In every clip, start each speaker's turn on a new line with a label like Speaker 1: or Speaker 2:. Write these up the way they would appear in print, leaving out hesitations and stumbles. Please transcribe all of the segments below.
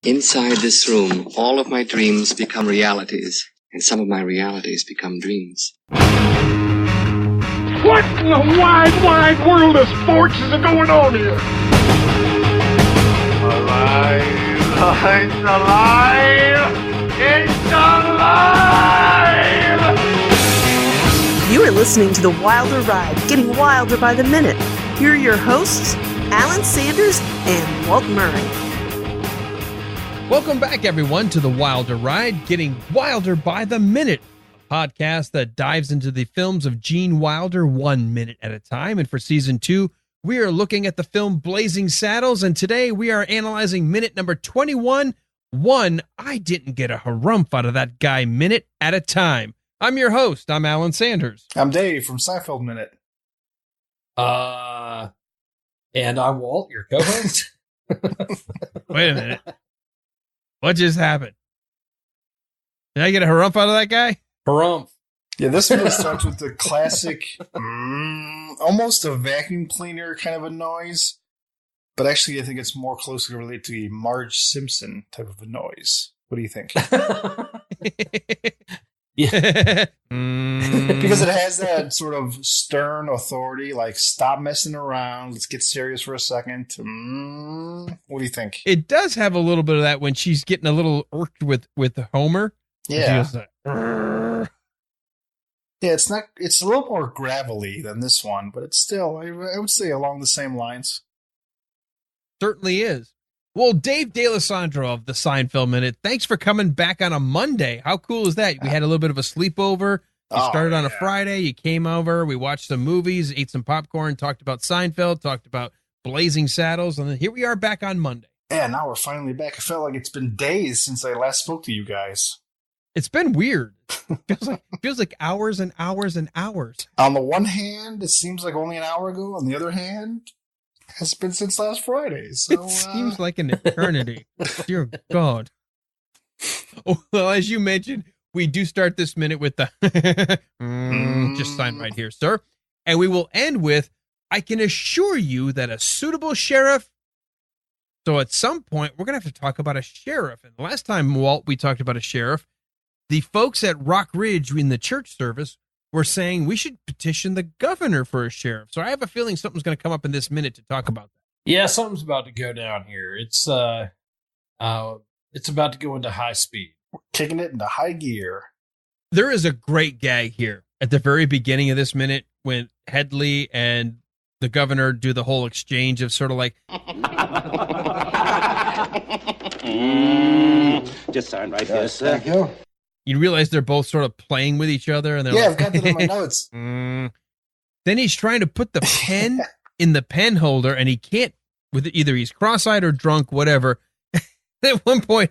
Speaker 1: Inside this room, all of my dreams become realities, and some of my realities become dreams.
Speaker 2: What in the wide, wide world of sports is going on here? Alive! It's alive! It's alive!
Speaker 3: You are listening to The Wilder Ride, getting wilder by the minute. Here are your hosts, Alan Sanders and Walt Murray.
Speaker 4: Welcome back, everyone, to The Wilder Ride, getting wilder by the minute, a podcast that dives into the films of Gene Wilder 1 minute at a time. And for season 2, we are looking at the film Blazing Saddles, and today we are analyzing minute number 21, One I Didn't Get a Harumph Out of That Guy Minute at a Time. I'm your host. I'm Alan Sanders.
Speaker 5: I'm Dave from Seinfeld Minute.
Speaker 6: And I'm Walt, your co-host.
Speaker 4: Wait a minute. What just happened? Did I get a harumph out of that guy?
Speaker 6: Harumph.
Speaker 5: Yeah, this one starts with the classic, almost a vacuum cleaner kind of a noise. But actually, I think it's more closely related to a Marge Simpson type of a noise. What do you think?
Speaker 6: Yeah.
Speaker 5: Because it has that sort of stern authority, like, stop messing around, let's get serious for a second. What do you think?
Speaker 4: It does have a little bit of that when she's getting a little irked with Homer.
Speaker 5: Yeah.
Speaker 4: Like,
Speaker 5: Yeah, it's a little more gravelly than this one, but it's still, I would say, along the same lines.
Speaker 4: certainly is. Well, Dave Dalessandro of the Seinfeld Minute, thanks for coming back on a Monday. How cool is that? We had a little bit of a sleepover. You started on a Friday. You came over. We watched some movies, ate some popcorn, talked about Seinfeld, talked about Blazing Saddles, and then here we are back on Monday.
Speaker 5: Yeah, now we're finally back. I felt like it's been days since I last spoke to you guys.
Speaker 4: It's been weird. Feels like hours and hours and hours.
Speaker 5: On the one hand, it seems like only an hour ago. On the other hand, it has been since last Friday. So,
Speaker 4: it seems like an eternity. Dear God. Oh, well, as you mentioned, we do start this minute with the just sign right here, sir. And we will end with, I can assure you that a suitable sheriff. So at some point, we're going to have to talk about a sheriff. And last time, Walt, we talked about a sheriff. The folks at Rock Ridge in the church service were saying we should petition the governor for a sheriff. So I have a feeling something's going to come up in this minute to talk about that.
Speaker 6: Yeah, something's about to go down here. It's about to go into high speed.
Speaker 5: we're kicking it into high gear.
Speaker 4: There is a great gag here at the very beginning of this minute when Headley and the governor do the whole exchange of sort of like,
Speaker 7: just sign right here, sir.
Speaker 5: Thank you.
Speaker 4: you realize they're both sort of playing with each other. And they're
Speaker 5: Yeah,
Speaker 4: like,
Speaker 5: I've got that in my notes.
Speaker 4: Then he's trying to put the pen in the pen holder and he can't, with either he's cross-eyed or drunk, whatever. At one point,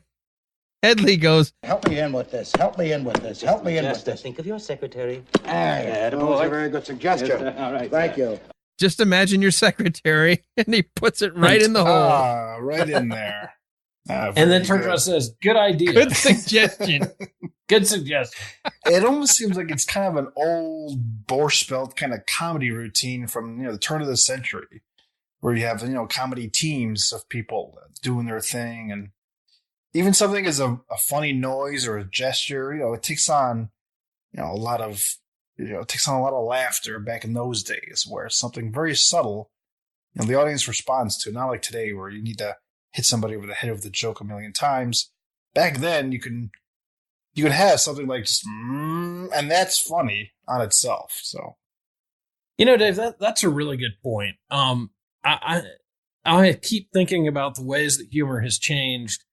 Speaker 4: Headley goes,
Speaker 7: Help me in with this. Help me in with this. Help me in with this. Think of your secretary. That's a very good suggestion. Yes, all right. Thank you.
Speaker 4: just imagine your secretary, and he puts it right in the hole.
Speaker 5: Right in there.
Speaker 6: And then turns around and says, good idea.
Speaker 4: Good suggestion.
Speaker 6: Good suggestion.
Speaker 5: It almost seems like it's kind of an old Borscht Belt kind of comedy routine from the turn of the century, where you have comedy teams of people doing their thing, and even something as a funny noise or a gesture, it takes on a lot of laughter back in those days, where it's something very subtle, the audience responds to, not like today where you need to hit somebody over the head with the joke a million times. Back then, you can have something like just, and that's funny on itself. So,
Speaker 6: Dave, that's a really good point. I keep thinking about the ways that humor has changed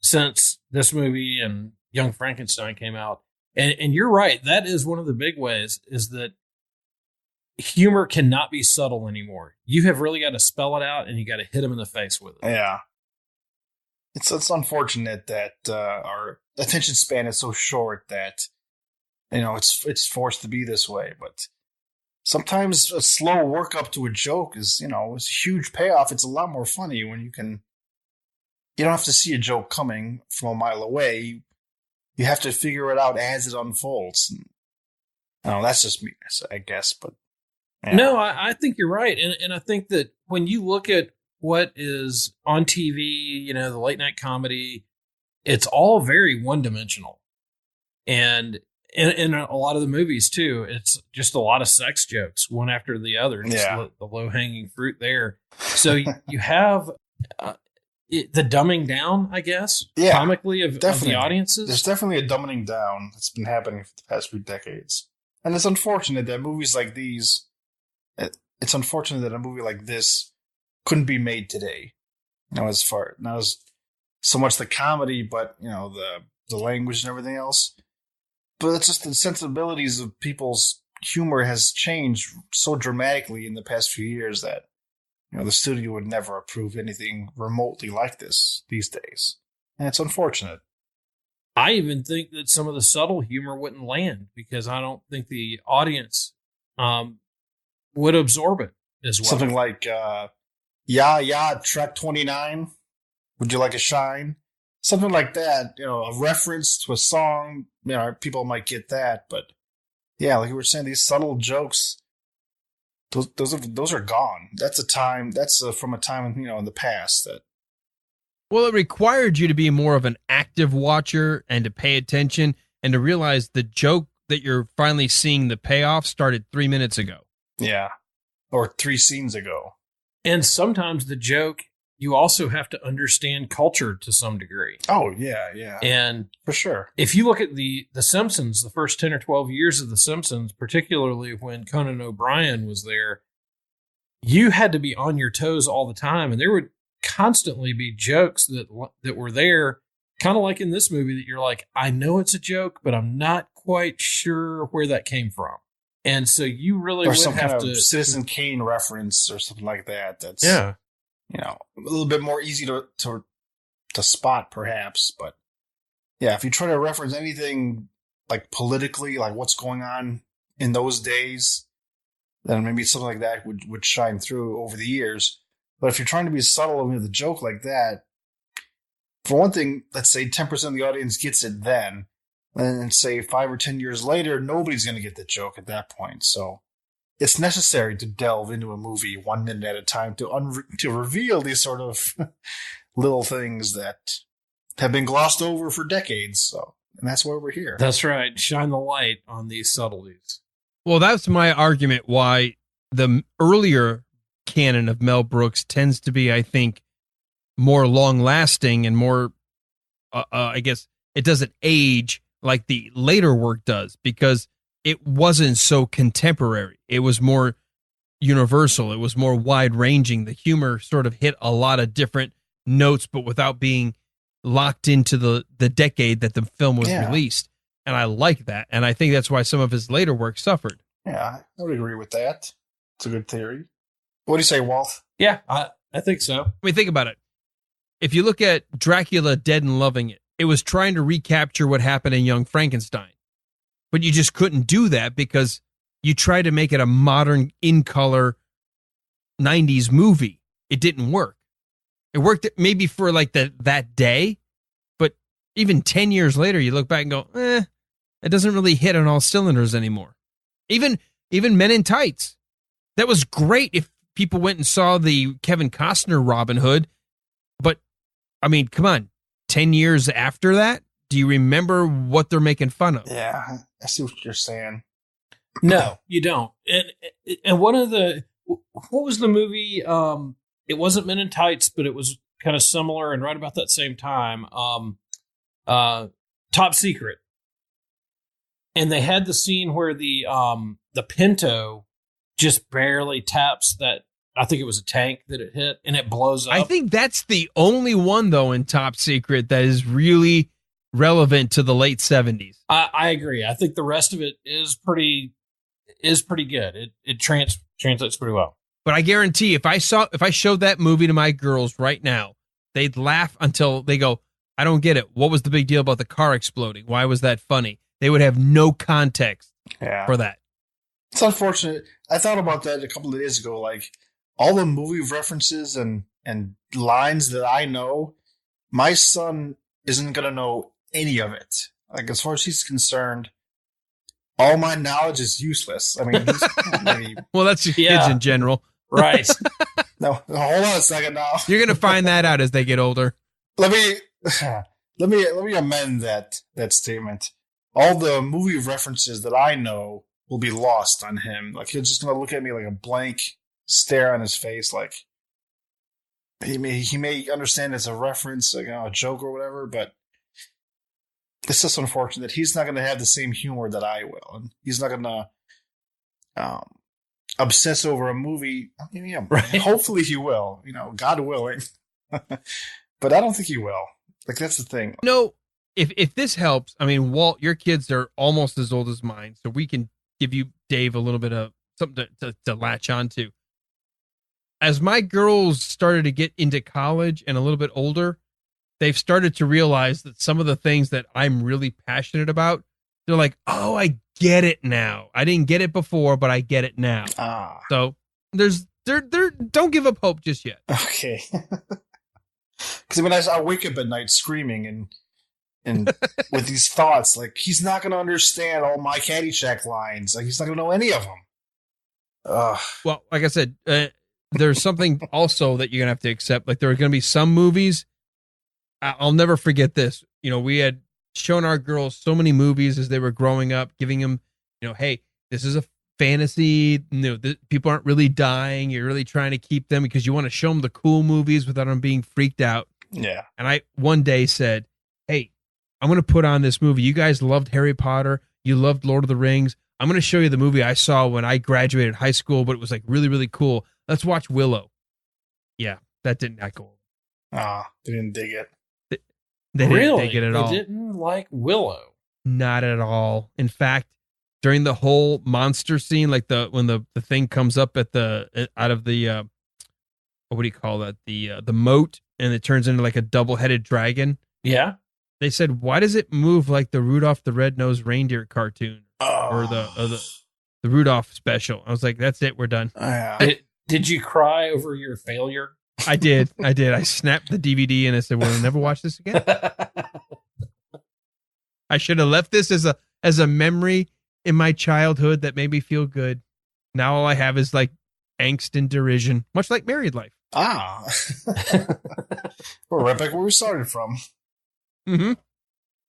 Speaker 6: since this movie and Young Frankenstein came out. And you're right. That is one of the big ways, is that humor cannot be subtle anymore. You have really got to spell it out, and you got to hit them in the face with it.
Speaker 5: yeah. It's unfortunate that our attention span is so short that it's forced to be this way. But sometimes a slow work up to a joke is it's a huge payoff. It's a lot more funny when you don't have to see a joke coming from a mile away. You have to figure it out as it unfolds. That's just me, I guess. But yeah.
Speaker 6: No, I think you're right, and I think that when you look at what is on TV, the late night comedy, it's all very one-dimensional. And in a lot of the movies, too, it's just a lot of sex jokes, one after the other. Just the low-hanging fruit there. So you have the dumbing down, I guess, comically of the audiences.
Speaker 5: There's definitely a dumbing down that's been happening for the past few decades. And it's unfortunate that movies like these, it's unfortunate that a movie like this couldn't be made today. Not as so much the comedy, but, the language and everything else. But it's just the sensibilities of people's humor has changed so dramatically in the past few years that, the studio would never approve anything remotely like this these days. And it's unfortunate.
Speaker 6: I even think that some of the subtle humor wouldn't land because I don't think the audience would absorb it as well.
Speaker 5: Something like, Track 29, would you like a shine? Something like that, a reference to a song, people might get that. But yeah, like you were saying, these subtle jokes, those are gone. That's from a time, in the past that.
Speaker 4: Well, it required you to be more of an active watcher and to pay attention and to realize the joke that you're finally seeing the payoff started 3 minutes ago.
Speaker 5: Yeah. Or 3 scenes ago.
Speaker 6: And sometimes the joke, you also have to understand culture to some degree.
Speaker 5: Oh, yeah.
Speaker 6: And
Speaker 5: for sure. If
Speaker 6: you look at the Simpsons, the first 10 or 12 years of the Simpsons, particularly when Conan O'Brien was there, you had to be on your toes all the time. And there would constantly be jokes that were there, kind of like in this movie, that you're like, I know it's a joke, but I'm not quite sure where that came from. And so you really would
Speaker 5: some
Speaker 6: have
Speaker 5: kind
Speaker 6: to
Speaker 5: of Citizen Kane reference or something like that. That's
Speaker 6: a
Speaker 5: little bit more easy to spot, perhaps. But yeah, if you try to reference anything like politically, like what's going on in those days, then maybe something like that would shine through over the years. But if you're trying to be subtle with a joke like that, for one thing, let's say 10% of the audience gets it then, and say 5 or 10 years later, nobody's going to get the joke at that point. So it's necessary to delve into a movie 1 minute at a time to reveal these sort of little things that have been glossed over for decades. So, and that's why we're here.
Speaker 6: That's right. Shine the light on these subtleties.
Speaker 4: Well, that's my argument why the earlier canon of Mel Brooks tends to be, I think, more long-lasting and more, I guess, it doesn't age like the later work does because it wasn't so contemporary. It was more universal. It was more wide-ranging. The humor sort of hit a lot of different notes, but without being locked into the decade that the film was released. And I like that. And I think that's why some of his later work suffered.
Speaker 5: Yeah, I would agree with that. It's a good theory. What do you say, Walt?
Speaker 6: Yeah, I think so.
Speaker 4: I mean, think about it. If you look at Dracula Dead and Loving It, it was trying to recapture what happened in Young Frankenstein. But you just couldn't do that because you tried to make it a modern, in-color 90s movie. It didn't work. It worked maybe for like that day, but even 10 years later, you look back and go, it doesn't really hit on all cylinders anymore. Even Men in Tights. That was great if people went and saw the Kevin Costner Robin Hood. But, I mean, come on. 10 years after that, do you remember what they're making fun of?
Speaker 5: Yeah, I see what you're saying.
Speaker 6: No, you don't. And one of what was the movie? It wasn't Men in Tights, but it was kind of similar and right about that same time. Top Secret. And they had the scene where the Pinto just barely taps that. I think it was a tank that it hit and it blows up.
Speaker 4: I think that's the only one, though, in Top Secret that is really relevant to the late 70s.
Speaker 6: I agree. I think the rest of it is pretty good. It translates pretty well.
Speaker 4: But I guarantee if I showed that movie to my girls right now, they'd laugh until they go, I don't get it. What was the big deal about the car exploding? Why was that funny? They would have no context for that.
Speaker 5: It's unfortunate. I thought about that a couple of days ago, like, all the movie references and lines that I know, my son isn't going to know any of it. Like, as far as he's concerned, all my knowledge is useless. I mean, maybe,
Speaker 4: well, that's your kids in general.
Speaker 6: Right.
Speaker 5: No, hold on a second now.
Speaker 4: You're going to find that out as they get older.
Speaker 5: Let me let me amend that statement. All the movie references that I know will be lost on him. Like, he's just gonna look at me like a blank stare on his face. Like, he may understand it's a reference, like, a joke or whatever, but it's just unfortunate that he's not going to have the same humor that I will, and he's not going to obsess over a movie. I mean, yeah, right. Hopefully he will, God willing, but I don't think he will. Like, that's the thing.
Speaker 4: No, if this helps, I mean, Walt, your kids are almost as old as mine, so we can give you, Dave, a little bit of something to latch on to. As my girls started to get into college and a little bit older, they've started to realize that some of the things that I'm really passionate about, they're like, oh, I get it now. I didn't get it before, but I get it now. So don't give up hope just yet.
Speaker 5: Okay. Because I mean, I wake up at night screaming and with these thoughts, like, he's not going to understand all my Caddyshack lines. Like, he's not going to know any of them.
Speaker 4: Well, like I said, there's something also that you're going to have to accept. Like, there are going to be some movies. I'll never forget this. We had shown our girls so many movies as they were growing up, giving them, hey, this is a fantasy. People aren't really dying. You're really trying to keep them because you want to show them the cool movies without them being freaked out.
Speaker 5: Yeah.
Speaker 4: And I one day said, hey, I'm going to put on this movie. You guys loved Harry Potter. You loved Lord of the Rings. I'm going to show you the movie I saw when I graduated high school, but it was like really, really cool. Let's watch Willow. Yeah, that did not go over.
Speaker 5: They didn't dig it.
Speaker 4: They didn't dig it at all.
Speaker 6: They didn't like Willow.
Speaker 4: Not at all. In fact, during the whole monster scene, like when the thing comes up out of the what do you call that? The moat, and it turns into like a double-headed dragon.
Speaker 6: Yeah.
Speaker 4: They said, why does it move like the Rudolph the Red-Nosed Reindeer cartoon or the Rudolph special? I was like, that's it. We're done.
Speaker 6: Did you cry over your failure?
Speaker 4: I did. I snapped the DVD and I said, we'll never watch this again. I should have left this as a memory in my childhood that made me feel good. Now all I have is like angst and derision, much like married life.
Speaker 5: We're right back where we started from.
Speaker 4: Mm-hmm.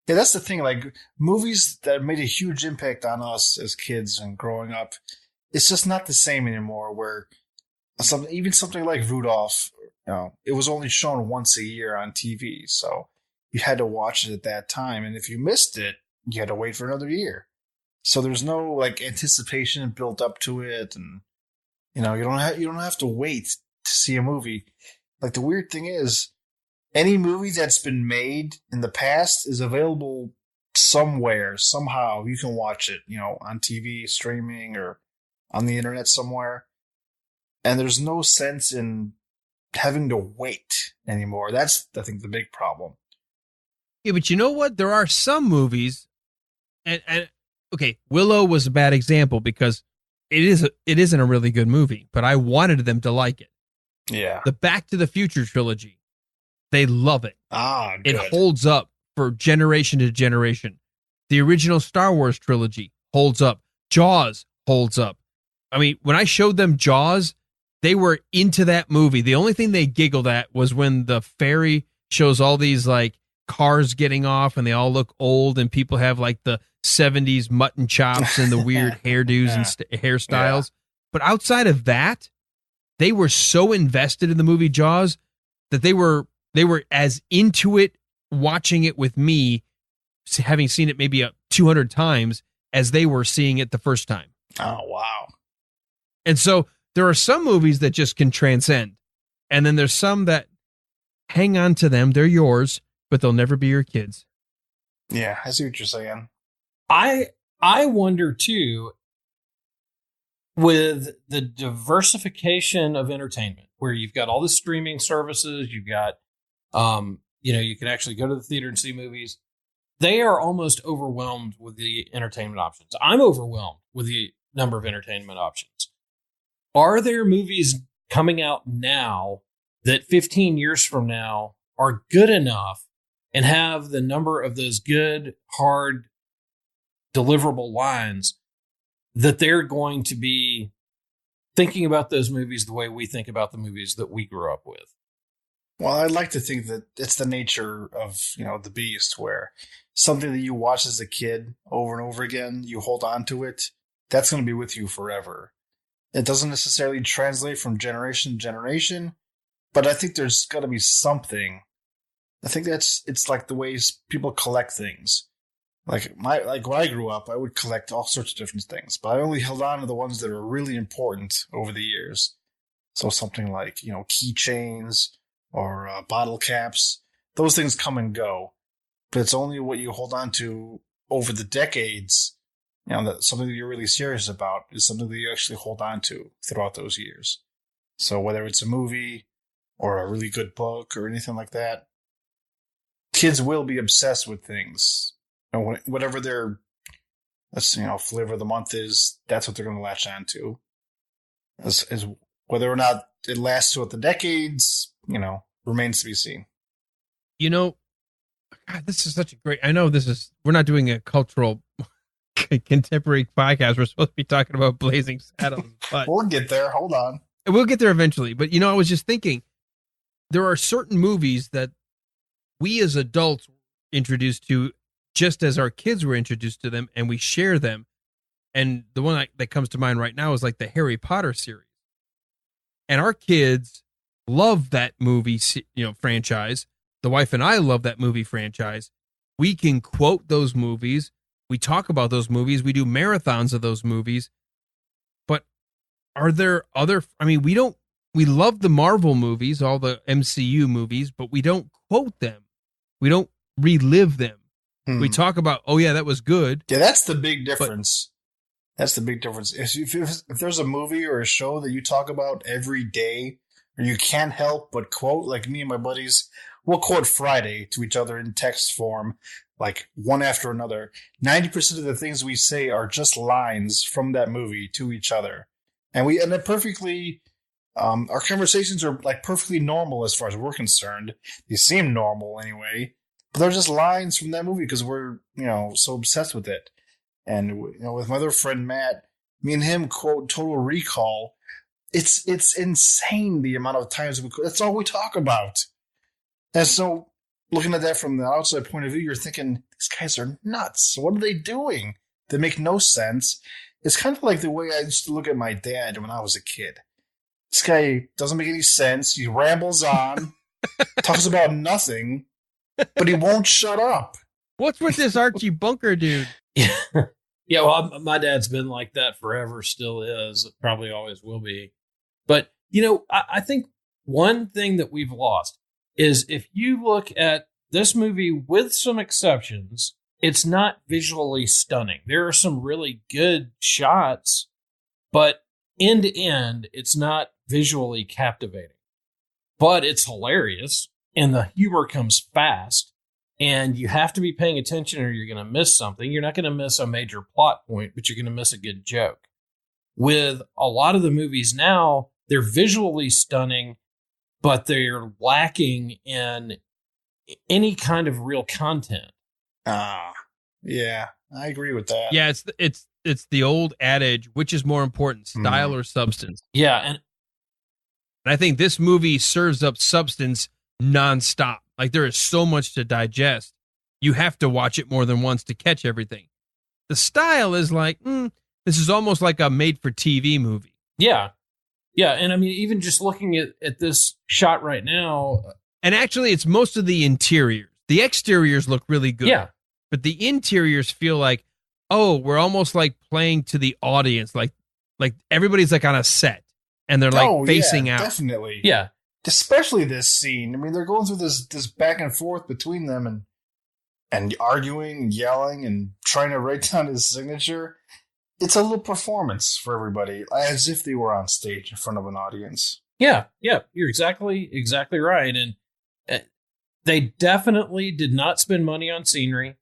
Speaker 5: Yeah, that's the thing. Like, movies that made a huge impact on us as kids and growing up, it's just not the same anymore. Where something like Rudolph, it was only shown once a year on TV, so you had to watch it at that time. And if you missed it, you had to wait for another year. So there's no like anticipation built up to it, and you don't have to wait to see a movie. Like, the weird thing is, any movie that's been made in the past is available somewhere, somehow. You can watch it, on TV, streaming, or on the internet somewhere. And there's no sense in having to wait anymore. That's, I think, the big problem.
Speaker 4: Yeah, but you know what? There are some movies, and okay, Willow was a bad example because it isn't a really good movie, but I wanted them to like it.
Speaker 5: Yeah.
Speaker 4: The Back to the Future trilogy, they love it.
Speaker 5: Good.
Speaker 4: It holds up for generation to generation. The original Star Wars trilogy holds up. Jaws holds up. I mean, when I showed them Jaws, they were into that movie. The only thing they giggled at was when the ferry shows all these like cars getting off and they all look old and people have like the 70s mutton chops and the weird hairdos and hairstyles. Yeah. But outside of that, they were so invested in the movie Jaws that they were as into it watching it with me, having seen it maybe 200 times, as they were seeing it the first time.
Speaker 5: Oh, wow.
Speaker 4: And so there are some movies that just can transcend. And then there's some that hang on to them. They're yours, but they'll never be your kids.
Speaker 5: Yeah, I see what you're saying.
Speaker 6: I wonder, too, with the diversification of entertainment, where you've got all the streaming services, you've got, you can actually go to the theater and see movies. They are almost overwhelmed with the entertainment options. I'm overwhelmed with the number of entertainment options. Are there movies coming out now that 15 years from now are good enough and have the number of those good, hard, deliverable lines that they're going to be thinking about those movies the way we think about the movies that we grew up with?
Speaker 5: Well, I'd like to think that it's the nature of, the beast, where something that you watch as a kid over and over again, you hold on to it, that's going to be with you forever. It doesn't necessarily translate from generation to generation, but I think there's got to be something. I think it's like the ways people collect things. Like when I grew up, I would collect all sorts of different things, but I only held on to the ones that were really important over the years. So something like, keychains or bottle caps, those things come and go, but it's only what you hold on to over the decades. That something that you're really serious about is something that you actually hold on to throughout those years. So whether it's a movie or a really good book or anything like that, kids will be obsessed with things. Whatever their, flavor of the month is, that's what they're going to latch on to. As whether or not it lasts throughout the decades, remains to be seen.
Speaker 4: God, this is such a great. I know we're not doing a cultural contemporary podcast. We're supposed to be talking about Blazing Saddles, but
Speaker 5: we'll get there. Hold on.
Speaker 4: We'll get there eventually. But, I was just thinking, there are certain movies that we as adults were introduced to just as our kids were introduced to them, and we share them. And the one that comes to mind right now is like the Harry Potter series. And our kids love that movie, franchise. The wife and I love that movie franchise. We can quote those movies. We talk about those movies. We do marathons of those movies. But are there other, we love the Marvel movies, all the MCU movies, but we don't quote them. We don't relive them. We talk about, oh yeah, that was good.
Speaker 5: Yeah, that's the big difference. That's the big difference. If there's a movie or a show that you talk about every day, or you can't help but quote, like me and my buddies, we'll quote Friday to each other in text form, like one after another. 90% of the things we say are just lines from that movie to each other. And they're perfectly, our conversations are like perfectly normal as far as we're concerned. They seem normal anyway, but they're just lines from that movie because we're, so obsessed with it. And, with my other friend, Matt, me and him quote Total Recall. It's insane the amount of times that's all we talk about. And so looking at that from the outside point of view, you're thinking, these guys are nuts. What are they doing? They make no sense. It's kind of like the way I used to look at my dad when I was a kid. This guy doesn't make any sense. He rambles on, talks about nothing, but he won't shut up.
Speaker 4: What's with this Archie Bunker dude?
Speaker 6: Yeah, well, my dad's been like that forever, still is, probably always will be. But, I think one thing that we've lost is if you look at this movie with some exceptions, it's not visually stunning. There are some really good shots, but end to end, it's not visually captivating. But it's hilarious, and the humor comes fast. And you have to be paying attention or you're going to miss something. You're not going to miss a major plot point, but you're going to miss a good joke. With a lot of the movies now, they're visually stunning, but they're lacking in any kind of real content.
Speaker 5: Yeah, I agree with that.
Speaker 4: Yeah, it's the old adage, which is more important, style or substance?
Speaker 6: Yeah, and
Speaker 4: I think this movie serves up substance nonstop. Like, there is so much to digest. You have to watch it more than once to catch everything. The style is like, this is almost like a made-for-TV movie.
Speaker 6: Yeah. Yeah, and even just looking at this shot right now.
Speaker 4: And actually, it's most of the interiors. The exteriors look really good.
Speaker 6: Yeah.
Speaker 4: But the interiors feel like, we're almost like playing to the audience. Like everybody's like on a set, and they're like facing out.
Speaker 5: Definitely.
Speaker 6: Yeah.
Speaker 5: Especially this scene. They're going through this back and forth between them and arguing and yelling and trying to write down his signature. It's a little performance for everybody, as if they were on stage in front of an audience.
Speaker 6: Yeah, you're exactly right. And they definitely did not spend money on scenery.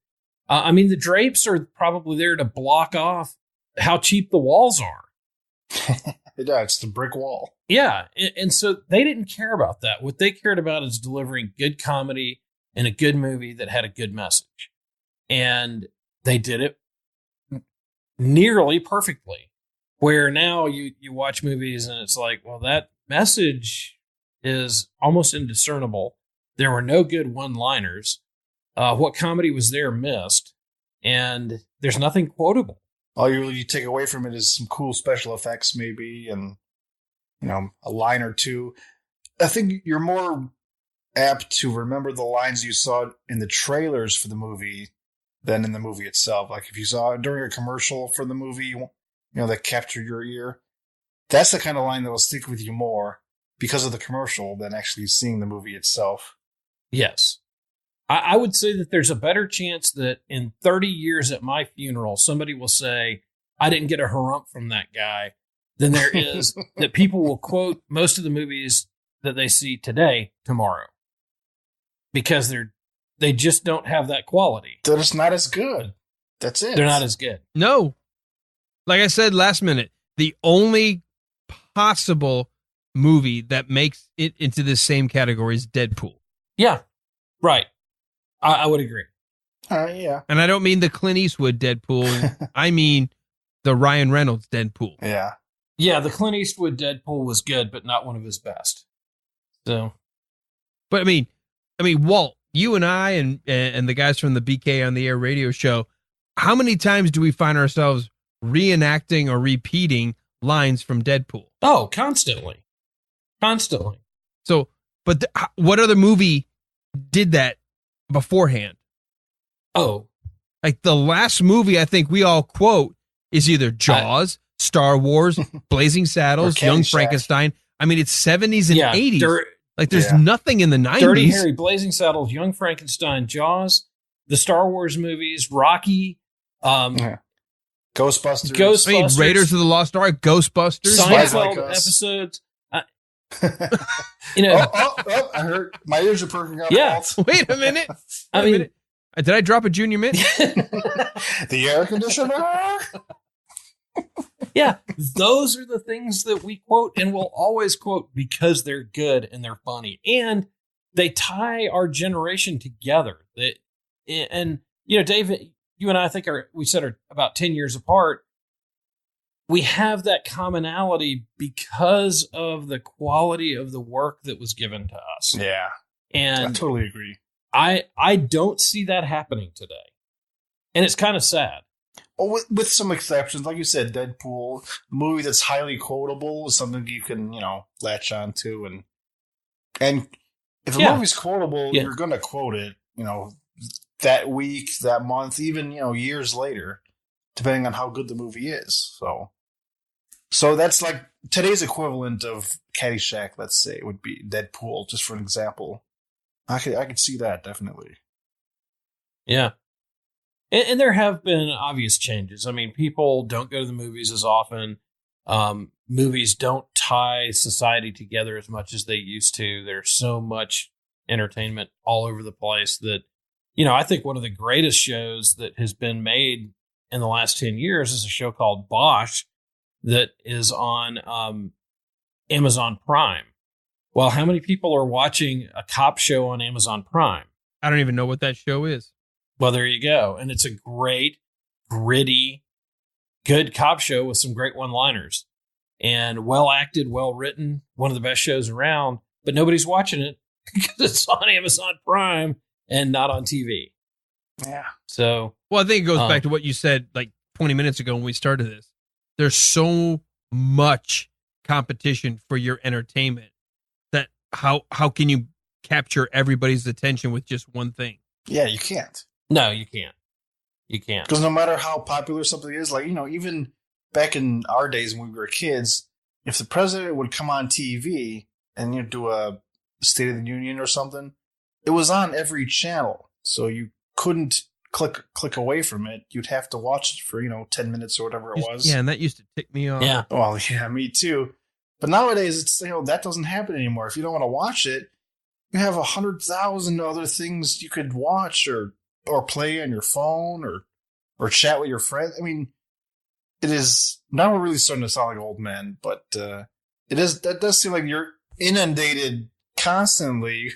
Speaker 6: The drapes are probably there to block off how cheap the walls are.
Speaker 5: Yeah, it's the brick wall.
Speaker 6: Yeah, and so they didn't care about that. What they cared about is delivering good comedy and a good movie that had a good message. And they did it nearly perfectly. Where now you watch movies and it's like, well, that message is almost indiscernible. There were no good one-liners. What comedy was there missed, and there's nothing quotable.
Speaker 5: All you really take away from it is some cool special effects, maybe, and a line or two. I think you're more apt to remember the lines you saw in the trailers for the movie than in the movie itself. Like if you saw it during a commercial for the movie, that captured your ear, that's the kind of line that will stick with you more because of the commercial than actually seeing the movie itself.
Speaker 6: Yes. I would say that there's a better chance that in 30 years at my funeral, somebody will say, I didn't get a harump from that guy, than there is that people will quote most of the movies that they see today, tomorrow. Because they just don't have that quality.
Speaker 5: They're just not as good. That's it.
Speaker 6: They're not as good.
Speaker 4: No. Like I said last minute, the only possible movie that makes it into the same category is Deadpool.
Speaker 6: Yeah, right. I would agree.
Speaker 5: Yeah.
Speaker 4: And I don't mean the Clint Eastwood Deadpool. I mean the Ryan Reynolds Deadpool.
Speaker 5: Yeah.
Speaker 6: Yeah, the Clint Eastwood Deadpool was good, but not one of his best. So,
Speaker 4: but I mean, Walt, you and I and the guys from the BK on the Air radio show, how many times do we find ourselves reenacting or repeating lines from Deadpool?
Speaker 6: Oh, constantly.
Speaker 4: So, but what other movie did that beforehand?
Speaker 6: Oh,
Speaker 4: like the last movie I think we all quote is either Jaws, Star Wars, Blazing Saddles, Young Frankenstein. I mean, it's 70s and 80s. There's nothing in the 90s.
Speaker 6: Dirty Harry, Blazing Saddles, Young Frankenstein, Jaws, the Star Wars movies, Rocky,
Speaker 5: Ghostbusters.
Speaker 4: I mean, Raiders of the Lost Ark, Ghostbusters,
Speaker 6: Seinfeld episodes.
Speaker 5: I heard my ears are perking up.
Speaker 6: Yeah.
Speaker 4: Wait a minute. Did I drop a junior mint?
Speaker 5: The air conditioner.
Speaker 6: Yeah, those are the things that we quote and will always quote because they're good and they're funny. And they tie our generation together. And David, you and I think are about 10 years apart. We have that commonality because of the quality of the work that was given to us.
Speaker 5: Yeah.
Speaker 6: And
Speaker 5: I totally agree.
Speaker 6: I don't see that happening today. And it's kind of sad.
Speaker 5: Well, with some exceptions, like you said, Deadpool, a movie that's highly quotable is something you can, latch on to. And if a movie's quotable, you're going to quote it, that week, that month, even, years later, depending on how good the movie is. So that's like today's equivalent of Caddyshack, let's say, would be Deadpool, just for an example. I could see that, definitely.
Speaker 6: Yeah. And there have been obvious changes. I mean, people don't go to the movies as often. Movies don't tie society together as much as they used to. There's so much entertainment all over the place that, I think one of the greatest shows that has been made in the last 10 years is a show called Bosch that is on Amazon Prime. Well, how many people are watching a cop show on Amazon Prime?
Speaker 4: I don't even know what that show is.
Speaker 6: Well, there you go. And it's a great, gritty, good cop show with some great one-liners and well acted, well written, one of the best shows around, but nobody's watching it because it's on Amazon Prime and not on TV.
Speaker 5: Yeah.
Speaker 6: So,
Speaker 4: well, I think it goes back to what you said like 20 minutes ago when we started this. There's so much competition for your entertainment that how can you capture everybody's attention with just one thing?
Speaker 5: Yeah, you can't.
Speaker 6: No, you can't. You can't.
Speaker 5: Because no matter how popular something is, like, even back in our days when we were kids, if the president would come on TV and do a State of the Union or something, it was on every channel. So you couldn't click away from it. You'd have to watch it for, 10 minutes or whatever it was.
Speaker 4: Yeah, and that used to tick me off.
Speaker 6: Yeah.
Speaker 5: Well, yeah, me too. But nowadays, it's, that doesn't happen anymore. If you don't want to watch it, you have 100,000 other things you could watch or play on your phone or chat with your friends. I mean, it is, now we're really starting to sound like old men, but that does seem like you're inundated constantly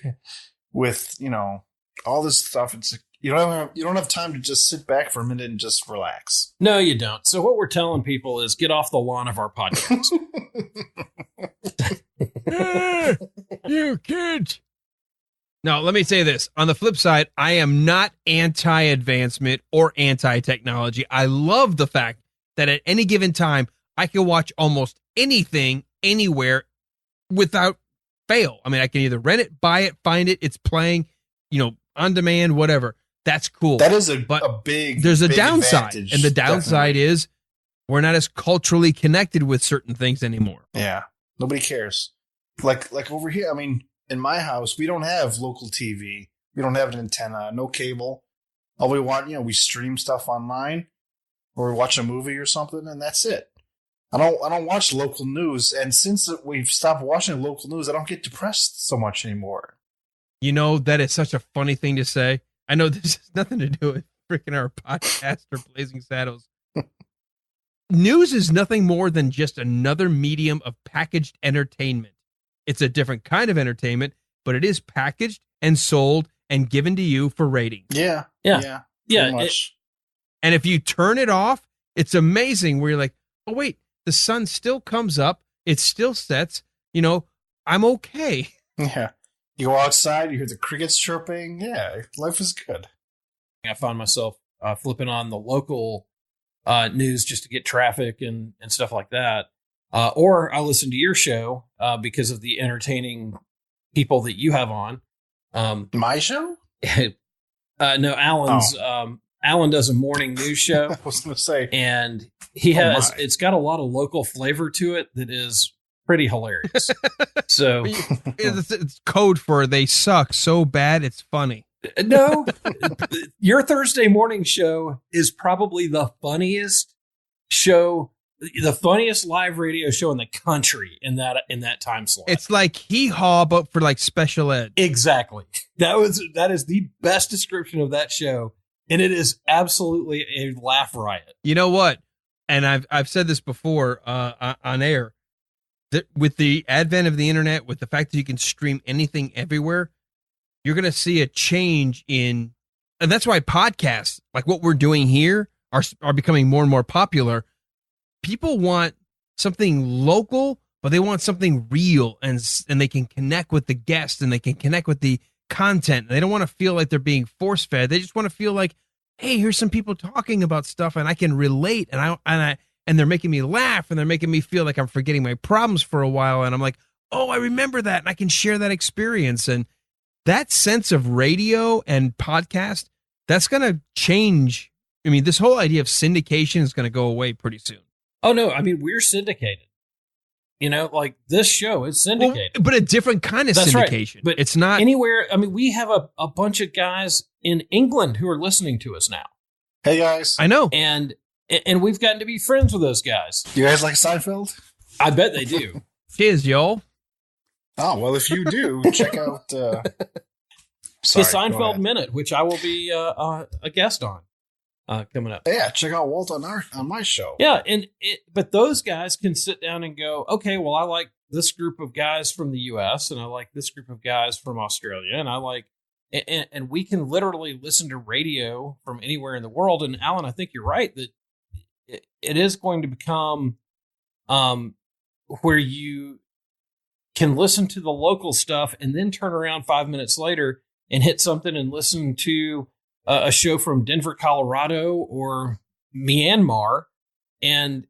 Speaker 5: with, all this stuff. It's you don't have time to just sit back for a minute and just relax.
Speaker 6: No, you don't. So what we're telling people is get off the lawn of our podcast.
Speaker 4: You kids. Now, let me say this. On the flip side, I am not anti-advancement or anti-technology. I love the fact that at any given time, I can watch almost anything, anywhere, without fail. I mean, I can either rent it, buy it, find it, it's playing, on demand, whatever. That's cool.
Speaker 5: That is
Speaker 4: but
Speaker 5: a big
Speaker 4: there's a
Speaker 5: big
Speaker 4: downside.
Speaker 5: advantage,
Speaker 4: And the downside
Speaker 5: definitely.
Speaker 4: is we're not as culturally connected with certain things anymore.
Speaker 5: Yeah. Nobody cares. Like over here, I mean, in my house, we don't have local TV. We don't have an antenna, no cable. All we want, we stream stuff online or we watch a movie or something, and that's it. I don't watch local news, and since we've stopped watching local news, I don't get depressed so much anymore.
Speaker 4: That is such a funny thing to say. I know this has nothing to do with freaking our podcast or Blazing Saddles. News is nothing more than just another medium of packaged entertainment. It's a different kind of entertainment, but it is packaged and sold and given to you for ratings.
Speaker 5: Yeah.
Speaker 6: Yeah.
Speaker 5: Much.
Speaker 4: And if you turn it off, it's amazing where you're like, oh, wait, the sun still comes up. It still sets. I'm okay.
Speaker 5: Yeah. You go outside, you hear the crickets chirping. Yeah, life is good.
Speaker 6: I find myself flipping on the local news just to get traffic and stuff like that. Or I listen to your show because of the entertaining people that you have on.
Speaker 5: My show?
Speaker 6: No, Alan's. Alan does a morning news show.
Speaker 5: I was going to say.
Speaker 6: And it's got a lot of local flavor to it that is pretty hilarious. So
Speaker 4: it's code for they suck so bad it's funny.
Speaker 6: No, your Thursday morning show is probably the funniest show, the funniest live radio show in the country in that time slot.
Speaker 4: It's like Hee Haw, but for like special ed.
Speaker 6: Exactly. That is the best description of that show, and it is absolutely a laugh riot.
Speaker 4: You know what? And I've said this before on air. That with the advent of the internet, with the fact that you can stream anything everywhere, you're going to see a change and that's why podcasts, like what we're doing here, are becoming more and more popular. People want something local, but they want something real, and they can connect with the guests and they can connect with the content. They don't want to feel like they're being force-fed. They just want to feel like, hey, here's some people talking about stuff and I can relate, and they're making me laugh, and they're making me feel like I'm forgetting my problems for a while, and I'm like, oh, I remember that, and I can share that experience. And that sense of radio and podcast, that's going to change. I mean, this whole idea of syndication is going to go away pretty soon.
Speaker 6: Oh, no. I mean, we're syndicated. Like this show is syndicated.
Speaker 4: Well, but a different kind of syndication.
Speaker 6: Right. But
Speaker 4: it's not
Speaker 6: anywhere. I mean, we have a bunch of guys in England who are listening to us now.
Speaker 5: Hey, guys.
Speaker 4: I know.
Speaker 6: And we've gotten to be friends with those guys.
Speaker 5: You guys like Seinfeld?
Speaker 6: I bet they do.
Speaker 4: Cheers, y'all.
Speaker 5: Oh, well, if you do, check out
Speaker 6: The Seinfeld Minute, which I will be a guest on coming up.
Speaker 5: Yeah, check out Walt on my show.
Speaker 6: Yeah, but those guys can sit down and go, okay, well, I like this group of guys from the U.S. and I like this group of guys from Australia, and I like, and we can literally listen to radio from anywhere in the world. And Alan, I think you're right that it is going to become where you can listen to the local stuff and then turn around 5 minutes later and hit something and listen to a show from Denver, Colorado or Myanmar and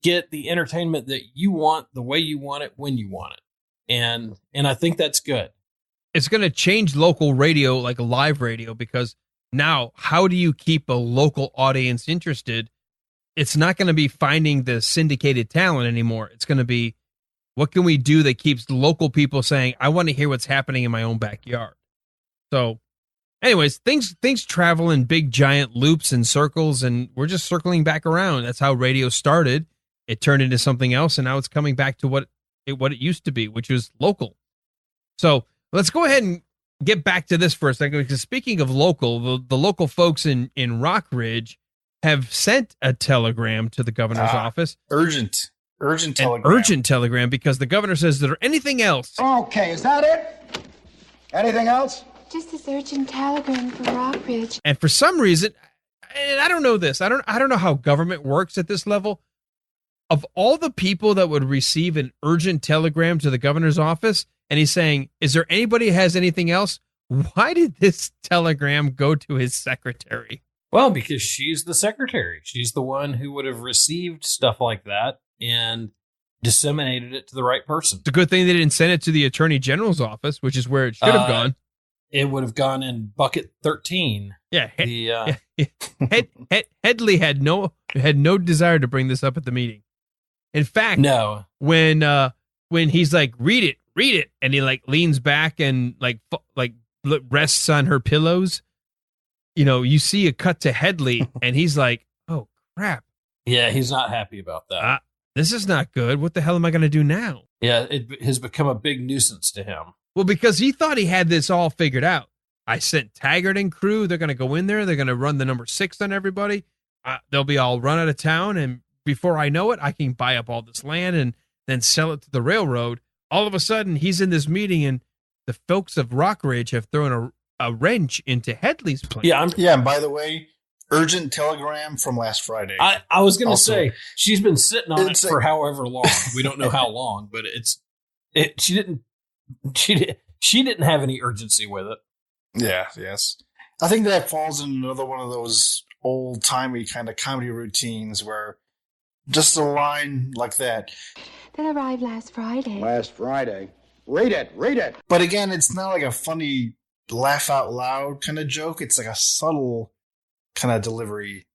Speaker 6: get the entertainment that you want, the way you want it, when you want it. And I think that's good.
Speaker 4: It's going to change local radio, like live radio, because now how do you keep a local audience interested? It's not going to be finding the syndicated talent anymore. It's going to be, what can we do that keeps local people saying, I want to hear what's happening in my own backyard? So anyways, things travel in big giant loops and circles, and we're just circling back around. That's how radio started. It turned into something else, and now it's coming back to what it used to be, which was local. So let's go ahead and get back to this for a second, because speaking of local, the local folks in Rock Ridge have sent a telegram to the governor's office.
Speaker 5: Urgent telegram.
Speaker 4: Urgent telegram, because the governor says, is there anything else?
Speaker 7: Okay, is that it? Anything else?
Speaker 8: Just this urgent telegram from Rockridge.
Speaker 4: And for some reason, and I don't know this, I don't know how government works at this level. Of all the people that would receive an urgent telegram to the governor's office, and he's saying, is there anybody who has anything else? Why did this telegram go to his secretary?
Speaker 6: Well, because she's the secretary. She's the one who would have received stuff like that and disseminated it to the right person.
Speaker 4: It's a good thing they didn't send it to the attorney general's office, which is where it should have gone.
Speaker 6: It would have gone in bucket 13.
Speaker 4: Yeah. Headley had no desire to bring this up at the meeting. In fact,
Speaker 6: no.
Speaker 4: When he's like, read it, and he like leans back and like rests on her pillows, you see a cut to Headley, and he's like, oh crap.
Speaker 6: Yeah, he's not happy about that.
Speaker 4: This is not good. What the hell am I going to do now?
Speaker 6: Yeah, it has become a big nuisance to him.
Speaker 4: Well, because he thought he had this all figured out. I sent Taggart and crew. They're going to go in there. They're going to run the number 6 on everybody. They'll be all run out of town. And before I know it, I can buy up all this land and then sell it to the railroad. All of a sudden, he's in this meeting, and the folks of Rockridge have thrown a wrench into Headley's plan.
Speaker 5: Yeah. And by the way, urgent telegram from last Friday.
Speaker 6: I was going to say, she's been sitting on it for however long. We don't know how long, but she didn't have any urgency with it.
Speaker 5: Yeah, yes. I think that falls in another one of those old-timey kind of comedy routines where just a line like that.
Speaker 8: That arrived last Friday.
Speaker 7: Last Friday. Read it.
Speaker 5: But again, it's not like a funny laugh out loud kind of joke. It's like a subtle kind of delivery.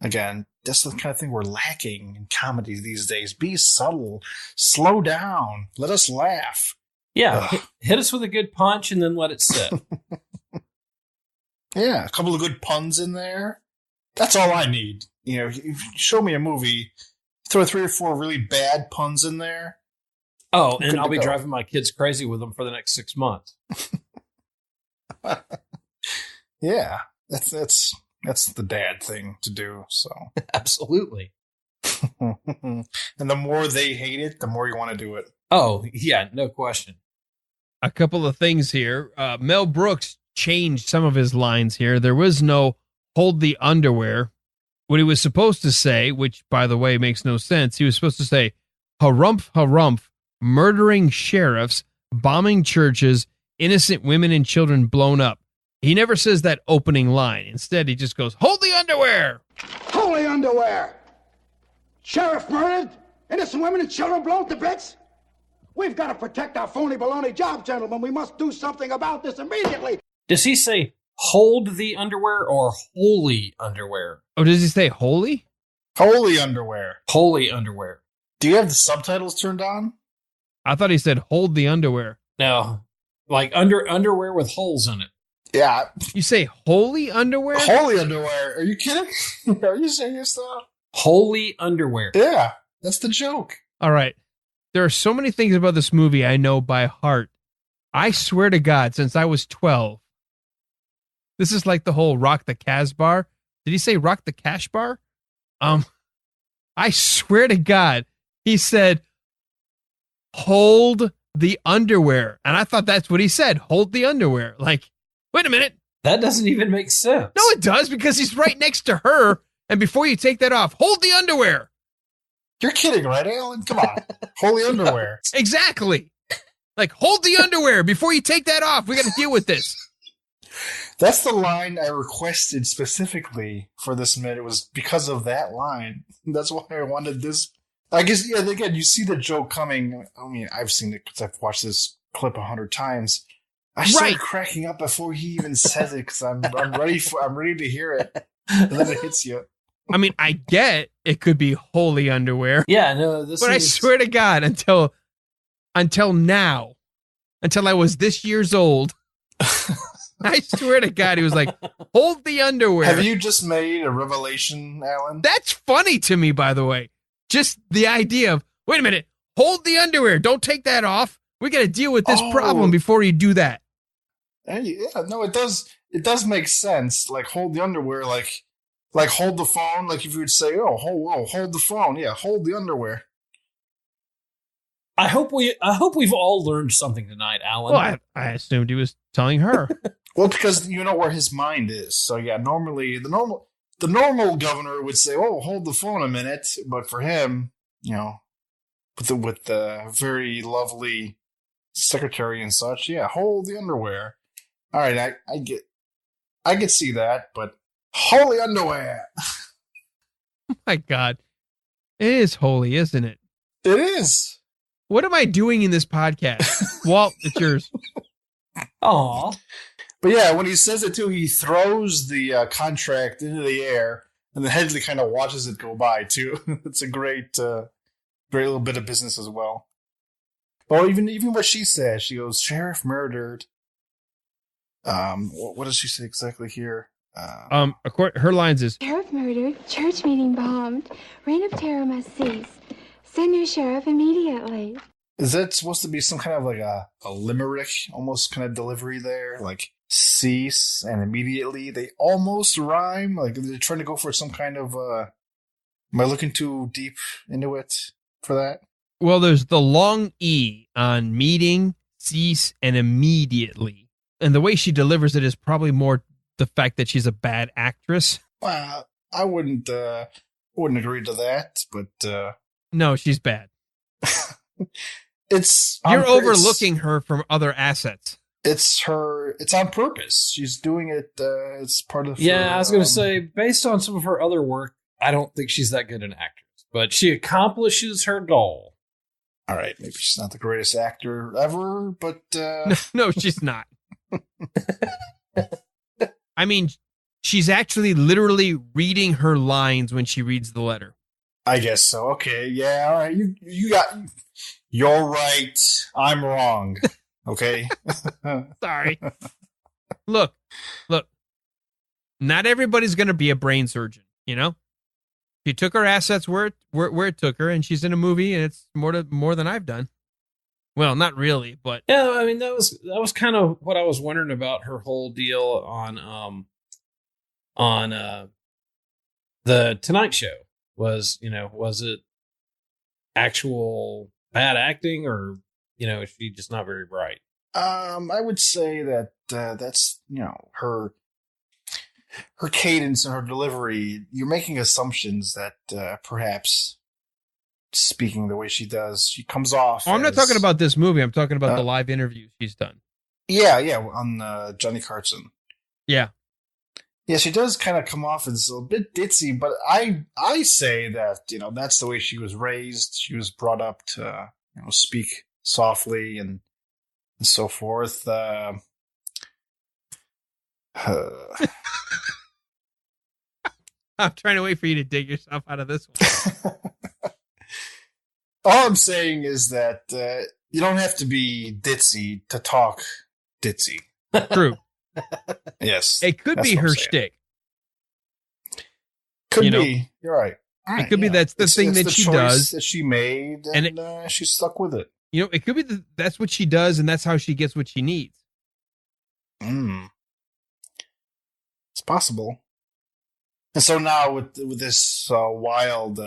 Speaker 5: Again, that's the kind of thing we're lacking in comedy these days. Be subtle. Slow down. Let us laugh.
Speaker 6: Yeah, hit us with a good punch and then let it sit.
Speaker 5: Yeah, a couple of good puns in there. That's all I need. If you show me a movie, throw 3 or 4 really bad puns in there.
Speaker 6: Oh, and I'll be driving my kids crazy with them for the next 6 months.
Speaker 5: Yeah, that's the dad thing to do. So
Speaker 6: absolutely.
Speaker 5: And the more they hate it, the more you want to do it.
Speaker 6: Oh yeah, no question.
Speaker 4: A couple of things here. Mel Brooks changed some of his lines here. There was no hold the underwear. What he was supposed to say, which, by the way, makes no sense, he was supposed to say, harumph, harumph, murdering sheriffs, bombing churches, innocent women and children blown up. He never says that opening line. Instead, he just goes, hold the underwear.
Speaker 7: Hold the underwear. Sheriff murdered, innocent women and children blown to bits. We've got to protect our phony baloney job, gentlemen. We must do something about this immediately.
Speaker 6: Does he say hold the underwear or holy underwear?
Speaker 4: Oh, does he say holy?
Speaker 5: Holy underwear.
Speaker 6: Holy underwear.
Speaker 5: Do you have the subtitles turned on?
Speaker 4: I thought he said hold the underwear.
Speaker 6: No, like underwear with holes in it.
Speaker 5: Yeah.
Speaker 4: You say holy underwear?
Speaker 5: Holy underwear. Are you kidding? Are you serious though?
Speaker 6: Holy underwear.
Speaker 5: Yeah, that's the joke.
Speaker 4: All right. There are so many things about this movie I know by heart. I swear to God, since I was 12, this is like the whole rock the Casbah. Did he say rock the cash bar? I swear to God, he said, hold the underwear. And I thought that's what he said. Hold the underwear. Like, wait a minute.
Speaker 6: That doesn't even make sense.
Speaker 4: No, it does, because he's right next to her. And before you take that off, hold the underwear.
Speaker 5: You're kidding, right, Alan? Come on. Holy underwear.
Speaker 4: Exactly. Like, hold the underwear before you take that off. We got to deal with this.
Speaker 5: That's the line I requested specifically for this minute. It was because of that line. That's why I wanted this. I guess, yeah, again, you see the joke coming. I mean, I've seen it because I've watched this clip 100 times. I started cracking up before he even says it because I'm ready to hear it. And then it hits you.
Speaker 4: I mean, I get it could be holy underwear.
Speaker 6: Yeah, no,
Speaker 4: I swear to God, until now, until I was this years old, I swear to God, he was like, hold the underwear.
Speaker 5: Have you just made a revelation, Alan?
Speaker 4: That's funny to me, by the way. Just the idea of, wait a minute, hold the underwear. Don't take that off. We got to deal with this problem before you do that.
Speaker 5: Yeah, no, it does. It does make sense. Like, hold the underwear, like hold the phone. Like if you would say, hold the phone. Yeah, hold the underwear.
Speaker 6: I hope we've all learned something tonight, Alan.
Speaker 4: Well, I assumed he was telling her.
Speaker 5: Well, because you know where his mind is. So yeah, normally the normal governor would say, "Oh, hold the phone a minute," but for him, with the very lovely secretary and such. Yeah, hold the underwear. All right, I could see that, but holy underwear.
Speaker 4: Oh my God. It is holy, isn't it?
Speaker 5: It is.
Speaker 4: What am I doing in this podcast? Walt, it's yours.
Speaker 6: Aw.
Speaker 5: But yeah, when he says it too, he throws the contract into the air, and then Hedley kind of watches it go by too. It's a great little bit of business as well. Or even what she says, she goes, "Sheriff murdered." What does she say exactly here?
Speaker 4: Her lines is,
Speaker 8: Sheriff murdered, church meeting bombed, reign of terror must cease. Send your sheriff immediately.
Speaker 5: Is that supposed to be some kind of like a limerick, almost kind of delivery there? Like cease and immediately, they almost rhyme. Like they're trying to go for some kind of. Am I looking too deep into it for that?
Speaker 4: well, there's the long E on meeting, cease, and immediately. And the way she delivers it is probably more the fact that she's a bad actress.
Speaker 5: Well, I wouldn't agree to that, but
Speaker 4: No, she's bad.
Speaker 5: You're
Speaker 4: overlooking her from other assets.
Speaker 5: It's on purpose. She's doing it. It's part of.
Speaker 6: Yeah, I was going to say, based on some of her other work, I don't think she's that good an actress, but she accomplishes her goal.
Speaker 5: All right, maybe she's not the greatest actor ever, but
Speaker 4: No, she's not. I mean, she's actually literally reading her lines when she reads the letter.
Speaker 5: I guess so. Okay, yeah, all right. You're right. I'm wrong. Okay.
Speaker 4: Sorry. Look. Not everybody's going to be a brain surgeon, you know? She took her assets where it took her, and she's in a movie, and it's more than I've done. Well, not really, but
Speaker 6: yeah, I mean that was kind of what I was wondering about her whole deal on the Tonight Show. Was it actual bad acting, or is she just not very bright?
Speaker 5: I would say that that's her cadence and her delivery. You're making assumptions that perhaps speaking the way she does, she comes off.
Speaker 4: I'm not talking about this movie. I'm talking about the live interviews she's done.
Speaker 5: Yeah, on Johnny Carson.
Speaker 4: Yeah.
Speaker 5: Yeah, she does kind of come off as a bit ditzy, but I say that, that's the way she was raised. She was brought up to, speak softly and so forth. I'm
Speaker 4: trying to wait for you to dig yourself out of this one.
Speaker 5: All I'm saying is that you don't have to be ditzy to talk ditzy.
Speaker 4: True.
Speaker 5: Yes.
Speaker 4: It could be her shtick.
Speaker 5: Could be. You're right.
Speaker 4: It could be that's the thing that she does.
Speaker 5: That she made, and she's stuck with it.
Speaker 4: It could be that's what she does, and that's how she gets what she needs.
Speaker 5: It's possible. And so now with this wild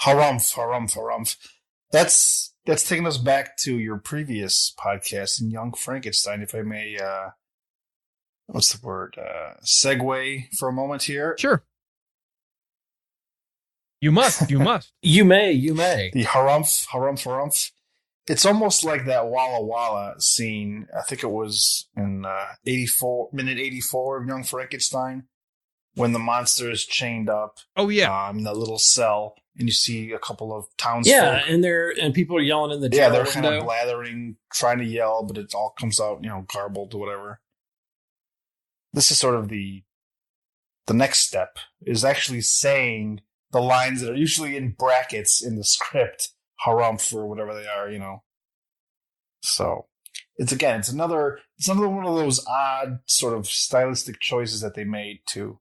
Speaker 5: harumph, that's taking us back to your previous podcast in Young Frankenstein, if I may. What's the word? Segue for a moment here.
Speaker 4: Sure. You must.
Speaker 6: You may.
Speaker 5: The harumph. It's almost like that Walla Walla scene. I think it was in minute 84 of Young Frankenstein, when the monster is chained up.
Speaker 4: Oh yeah.
Speaker 5: In that little cell, and you see a couple of townsfolk.
Speaker 6: Yeah, and people are yelling in the jail
Speaker 5: they're
Speaker 6: window.
Speaker 5: kind of blathering, trying to yell, but it all comes out, garbled or whatever. This is sort of the next step, is actually saying the lines that are usually in brackets in the script, harumph or whatever they are, So it's another one of those odd sort of stylistic choices that they made to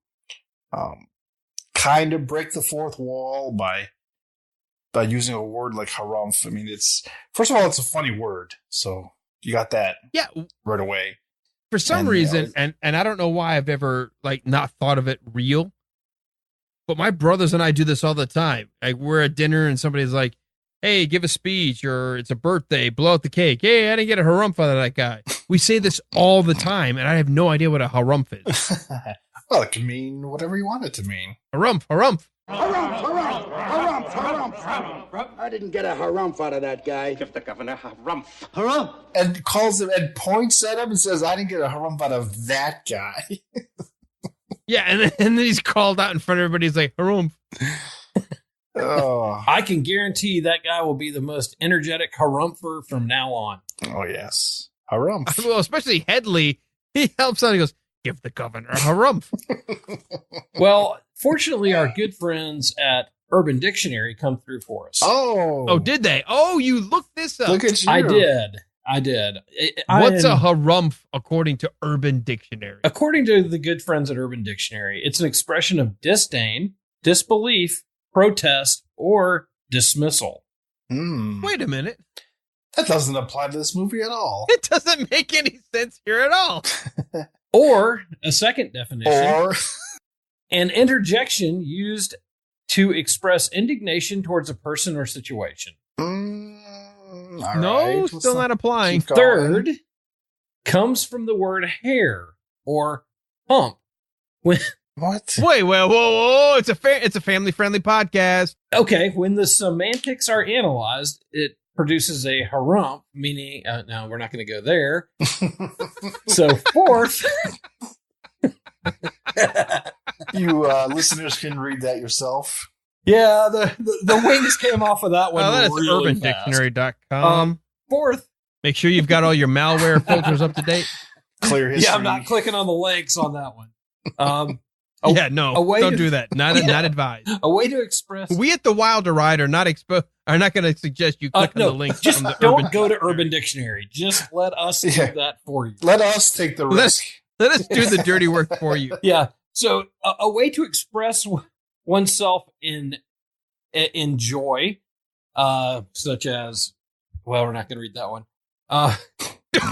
Speaker 5: kind of break the fourth wall by using a word like harumph. I mean, first of all, it's a funny word, so you got that right away.
Speaker 4: For some reason, and I don't know why I've ever not thought of it real, but my brothers and I do this all the time. Like, we're at dinner and somebody's like, "Hey, give a speech," or "It's a birthday, blow out the cake." "Hey, I didn't get a harumph out of that guy." We say this all the time, and I have no idea what a harumph is.
Speaker 5: Well, it can mean whatever you want it to mean.
Speaker 4: Harumph, harumph.
Speaker 7: Harumph, harumph, harumph, harumph. I didn't get a harumph out of that guy.
Speaker 2: Give the governor harumph.
Speaker 7: Harumph?
Speaker 5: And calls him and points at him and says, I didn't get a harumph out of that guy.
Speaker 4: Yeah, and then he's called out in front of everybody. He's like, harumph.
Speaker 5: Oh.
Speaker 6: I can guarantee that guy will be the most energetic harumpher from now on.
Speaker 5: Oh, yes. Harumph.
Speaker 4: Well, especially Headley. He helps out. He goes, give the governor a harumph.
Speaker 6: Well, fortunately, our good friends at Urban Dictionary come through for us.
Speaker 5: Oh,
Speaker 4: did they? Oh, you looked this up.
Speaker 5: look at you.
Speaker 6: I did.
Speaker 4: What's a harumph according to Urban Dictionary?
Speaker 6: According to the good friends at Urban Dictionary, it's an expression of disdain, disbelief, protest, or dismissal.
Speaker 4: Wait a minute.
Speaker 5: That doesn't apply to this movie at all.
Speaker 4: It doesn't make any sense here at all.
Speaker 6: Or a second definition,
Speaker 5: Or
Speaker 6: an interjection used to express indignation towards a person or situation.
Speaker 5: all
Speaker 4: No,
Speaker 5: right.
Speaker 4: still not applying.
Speaker 5: Keep going.
Speaker 6: Third comes from the word hair or hump. When
Speaker 5: What?
Speaker 4: Wait, whoa. It's a family-friendly podcast.
Speaker 6: Okay, when the semantics are analyzed, it produces a harump, meaning, no, we're not going to go there. So fourth,
Speaker 5: You listeners can read that yourself.
Speaker 6: yeah, the wings came off of that one.
Speaker 4: Oh, that's
Speaker 6: really fast.
Speaker 4: urbandictionary.com.
Speaker 6: Fourth,
Speaker 4: Make sure you've got all your malware filters up to date.
Speaker 5: Clear history.
Speaker 6: yeah, I'm not clicking on the links on that one.
Speaker 4: Yeah, no, don't do that. Not advised.
Speaker 6: A way to express.
Speaker 4: We at the Wilder Ride are not going to suggest you click on the link.
Speaker 6: Just
Speaker 4: from the
Speaker 6: don't
Speaker 4: Urban
Speaker 6: go to
Speaker 4: Dictionary.
Speaker 6: Urban Dictionary. Just let us do
Speaker 5: Yeah.
Speaker 6: that for you.
Speaker 5: Let us take the risk.
Speaker 4: Let us do the dirty work for you.
Speaker 6: Yeah. So a way to express oneself in joy, such as, well, we're not going to read that one.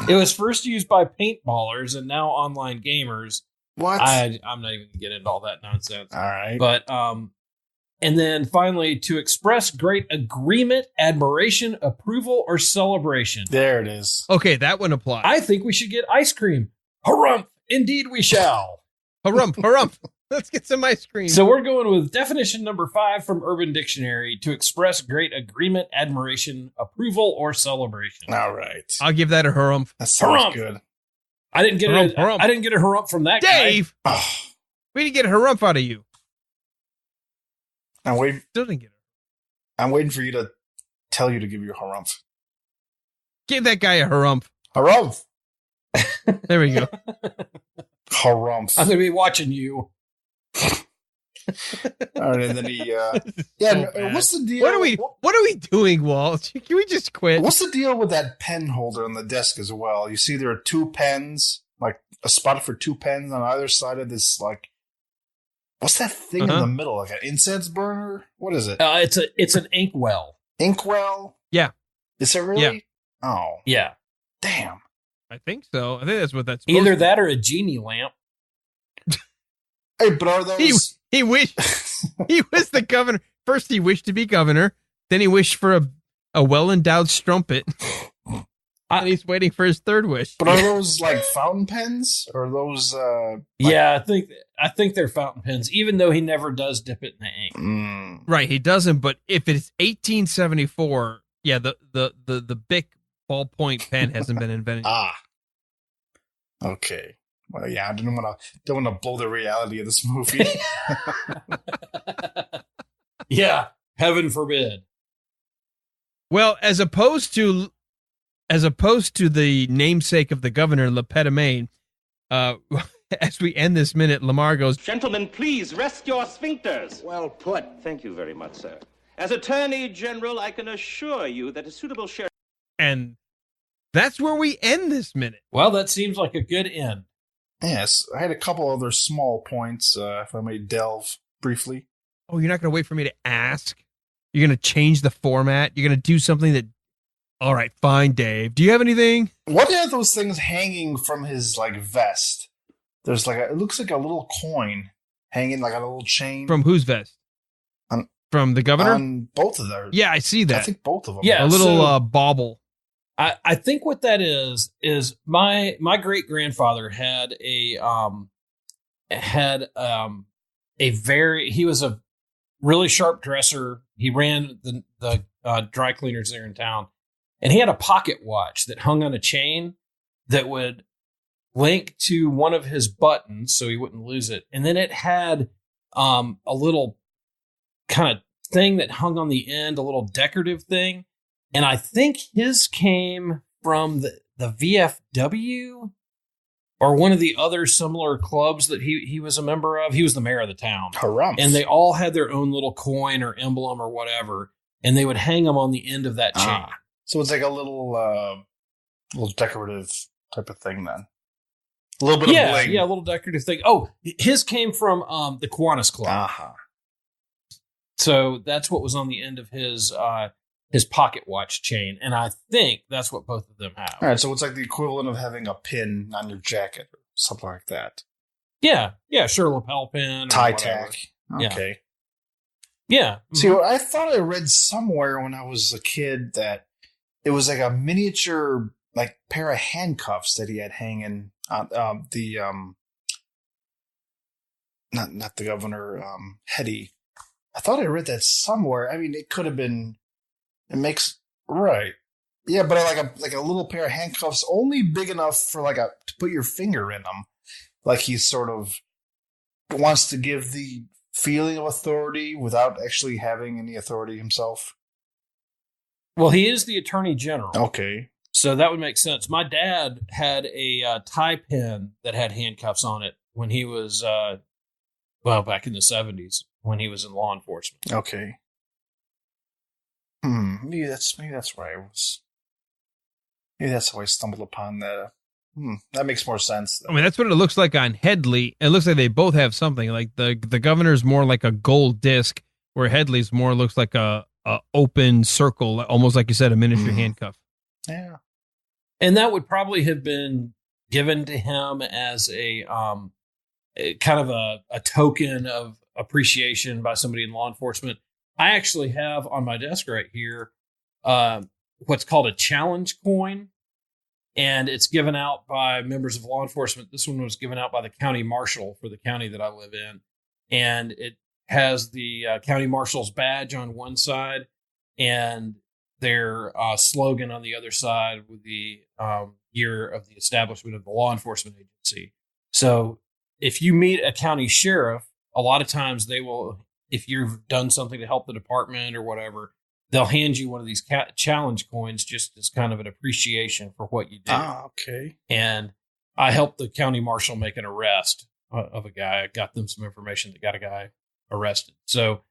Speaker 6: It was first used by paintballers and now online gamers.
Speaker 5: What?
Speaker 6: I'm not even going to get into all that nonsense.
Speaker 5: All right.
Speaker 6: But and then finally, to express great agreement, admiration, approval, or celebration.
Speaker 5: There it is.
Speaker 4: Okay, that one applies.
Speaker 6: I think we should get ice cream. Harumph! Indeed, we shall.
Speaker 4: Harumph. Let's get some ice cream.
Speaker 6: So we're going with definition number 5 from Urban Dictionary: to express great agreement, admiration, approval, or celebration.
Speaker 5: All right.
Speaker 6: Uh,
Speaker 4: I'll give that a harumph.
Speaker 5: That sounds
Speaker 6: Harumph.
Speaker 5: good.
Speaker 6: I didn't get
Speaker 4: Harumph.
Speaker 6: I didn't get a harumph from that
Speaker 4: Dave,
Speaker 5: Oh,
Speaker 4: we didn't get a harumph out of you.
Speaker 5: I'm waiting.
Speaker 4: Still didn't get it.
Speaker 5: I'm waiting for you to tell you to give you a harumph.
Speaker 4: Give that guy a harumph.
Speaker 5: Harumph.
Speaker 4: There we go.
Speaker 5: Harumph.
Speaker 6: I'm going to be watching you.
Speaker 5: All right, and then he.
Speaker 4: So bad.
Speaker 5: What's the deal?
Speaker 4: What are we doing, Walt? Can we just quit?
Speaker 5: What's the deal with that pen holder on the desk as well? You see, there are 2 pens, like a spot for 2 pens on either side of this. Like, what's that thing in the middle? Like an incense burner? What is it?
Speaker 6: It's an inkwell.
Speaker 5: Inkwell?
Speaker 4: Yeah.
Speaker 5: Is it really?
Speaker 4: Yeah.
Speaker 5: Oh,
Speaker 6: Yeah.
Speaker 5: damn.
Speaker 4: I think so. I think that's what that's supposed
Speaker 6: Either
Speaker 4: to be.
Speaker 6: that or a genie lamp.
Speaker 5: Hey, but are those?
Speaker 4: He wished he was the governor. First, he wished to be governor. Then he wished for a well-endowed strumpet. And he's waiting for his third wish.
Speaker 5: But are those like fountain pens? Or are those?
Speaker 6: Yeah, I think they're fountain pens, even though he never does dip it in the ink.
Speaker 4: Right, he doesn't. But if it's 1874, yeah, the Bic ballpoint pen hasn't been invented.
Speaker 5: Okay. Well, yeah, I don't want to blow the reality of this movie.
Speaker 6: Yeah, heaven forbid.
Speaker 4: Well, as opposed to the namesake of the governor, Le Pétomane, as we end this minute, Lamar goes,
Speaker 2: Gentlemen, please rest your sphincters.
Speaker 7: Well put.
Speaker 2: Thank you very much, sir. As Attorney General, I can assure you that a suitable sheriff.
Speaker 4: and that's where we end this minute.
Speaker 6: Well, that seems like a good end.
Speaker 5: Yes, I had a couple other small points, if I may delve briefly.
Speaker 4: Oh, you're not going to wait for me to ask? You're going to change the format? You're going to do something that... All right, fine, Dave. Do you have anything?
Speaker 5: What are those things hanging from his like vest? There's like it looks like a little coin hanging like a little chain
Speaker 4: From whose vest? From the governor?
Speaker 5: on both of them.
Speaker 4: Yeah, I see that.
Speaker 5: I think both of them.
Speaker 6: Yeah.
Speaker 4: a little
Speaker 6: so-
Speaker 4: bauble.
Speaker 6: I think what that is my great grandfather had a had he was a really sharp dresser. He ran the dry cleaners there in town, and he had a pocket watch that hung on a chain that would link to one of his buttons so he wouldn't lose it. And then it had a little kind of thing that hung on the end, a little decorative thing. And I think his came from the VFW or one of the other similar clubs that he was a member of. He was the mayor of the town.
Speaker 5: Harumph.
Speaker 6: And they all had their own little coin or emblem or whatever, and they would hang them on the end of that chain.
Speaker 5: So it's like a little decorative type of thing then. A little bit of bling.
Speaker 6: Yeah, a little decorative thing. Oh, his came from the Kiwanis Club.
Speaker 5: Uh-huh.
Speaker 6: So that's what was on the end of his pocket watch chain, and I think that's what both of them have.
Speaker 5: All right, so it's like the equivalent of having a pin on your jacket or something like that.
Speaker 6: Yeah, sure, lapel pin,
Speaker 5: tie tack. Okay.
Speaker 6: Yeah.
Speaker 5: See, I thought I read somewhere when I was a kid that it was like a miniature like pair of handcuffs that he had hanging on not the governor, Hetty. I thought I read that somewhere. I mean, it could have been. It makes right, yeah, but like a little pair of handcuffs, only big enough for to put your finger in them. Like he sort of wants to give the feeling of authority without actually having any authority himself.
Speaker 6: Well, he is the attorney general.
Speaker 5: Okay,
Speaker 6: so that would make sense. My dad had a tie pin that had handcuffs on it when he was back in the 70s when he was in law enforcement.
Speaker 5: Okay. Maybe that's where I was. Maybe that's how I stumbled upon that. That makes more sense.
Speaker 4: I mean, that's what it looks like on Headley. It looks like they both have something. Like the governor's more like a gold disc, where Headley's more looks like a open circle, almost like you said, a miniature handcuff.
Speaker 5: Yeah,
Speaker 6: and that would probably have been given to him as a kind of a token of appreciation by somebody in law enforcement. I actually have on my desk right here what's called a challenge coin, and it's given out by members of law enforcement. This one was given out by the county marshal for the county that I live in, and it has the county marshal's badge on one side and their slogan on the other side with the year of the establishment of the law enforcement agency. So if you meet a county sheriff, a lot of times they will, if you've done something to help the department or whatever, they'll hand you one of these challenge coins just as kind of an appreciation for what you did.
Speaker 5: Okay.
Speaker 6: And I helped the county marshal make an arrest of a guy. I got them some information that got a guy arrested. So,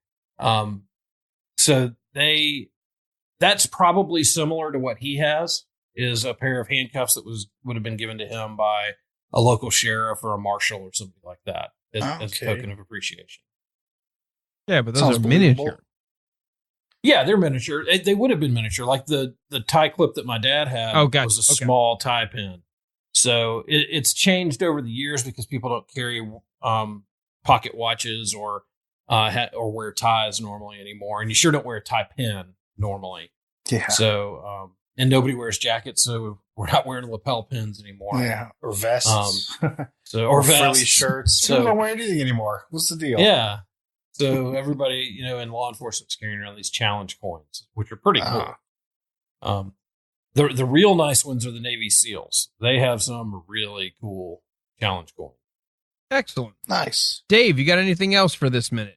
Speaker 6: that's probably similar to what he has, is a pair of handcuffs that would have been given to him by a local sheriff or a marshal or something like that as a token of appreciation.
Speaker 4: Yeah, but those are miniature.
Speaker 6: Yeah, they're miniature. They would have been miniature. Like the tie clip that my dad had was a small tie pin. So it's changed over the years because people don't carry pocket watches or wear ties normally anymore. And you sure don't wear a tie pin normally.
Speaker 5: Yeah.
Speaker 6: So, and nobody wears jackets, so we're not wearing lapel pins anymore.
Speaker 5: Yeah, or vests.
Speaker 6: Or vests.
Speaker 5: Frilly shirts.
Speaker 6: So,
Speaker 5: people don't wear anything anymore. What's the deal?
Speaker 6: Yeah. So everybody, in law enforcement is carrying around these challenge coins, which are pretty cool. The real nice ones are the Navy SEALs. They have some really cool challenge coins.
Speaker 4: Excellent.
Speaker 5: Nice.
Speaker 4: Dave, you got anything else for this minute?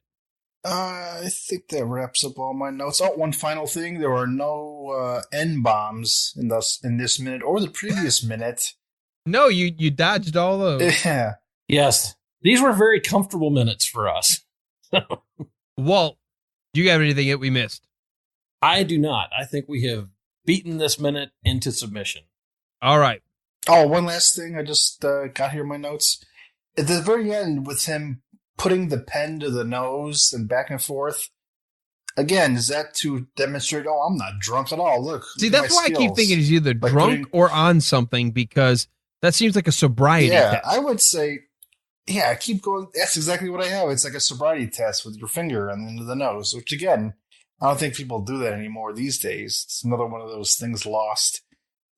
Speaker 5: I think that wraps up all my notes. Oh, one final thing. There are no N-bombs in this minute or the previous minute.
Speaker 4: No, you dodged all those.
Speaker 5: Yeah.
Speaker 6: Yes. These were very comfortable minutes for us.
Speaker 4: Walt, do you have anything that we missed?
Speaker 6: I do not. I think we have beaten this minute into submission.
Speaker 4: All right.
Speaker 5: Oh, one last thing. I just got here in my notes. At the very end, with him putting the pen to the nose and back and forth, again, is that to demonstrate, I'm not drunk at all? Look.
Speaker 4: See, that's why I keep thinking he's either drunk or on something, because that seems like a sobriety test.
Speaker 5: I would say, I keep going. That's exactly what I have. It's like a sobriety test with your finger on the end of the nose, which, again, I don't think people do that anymore these days. It's another one of those things lost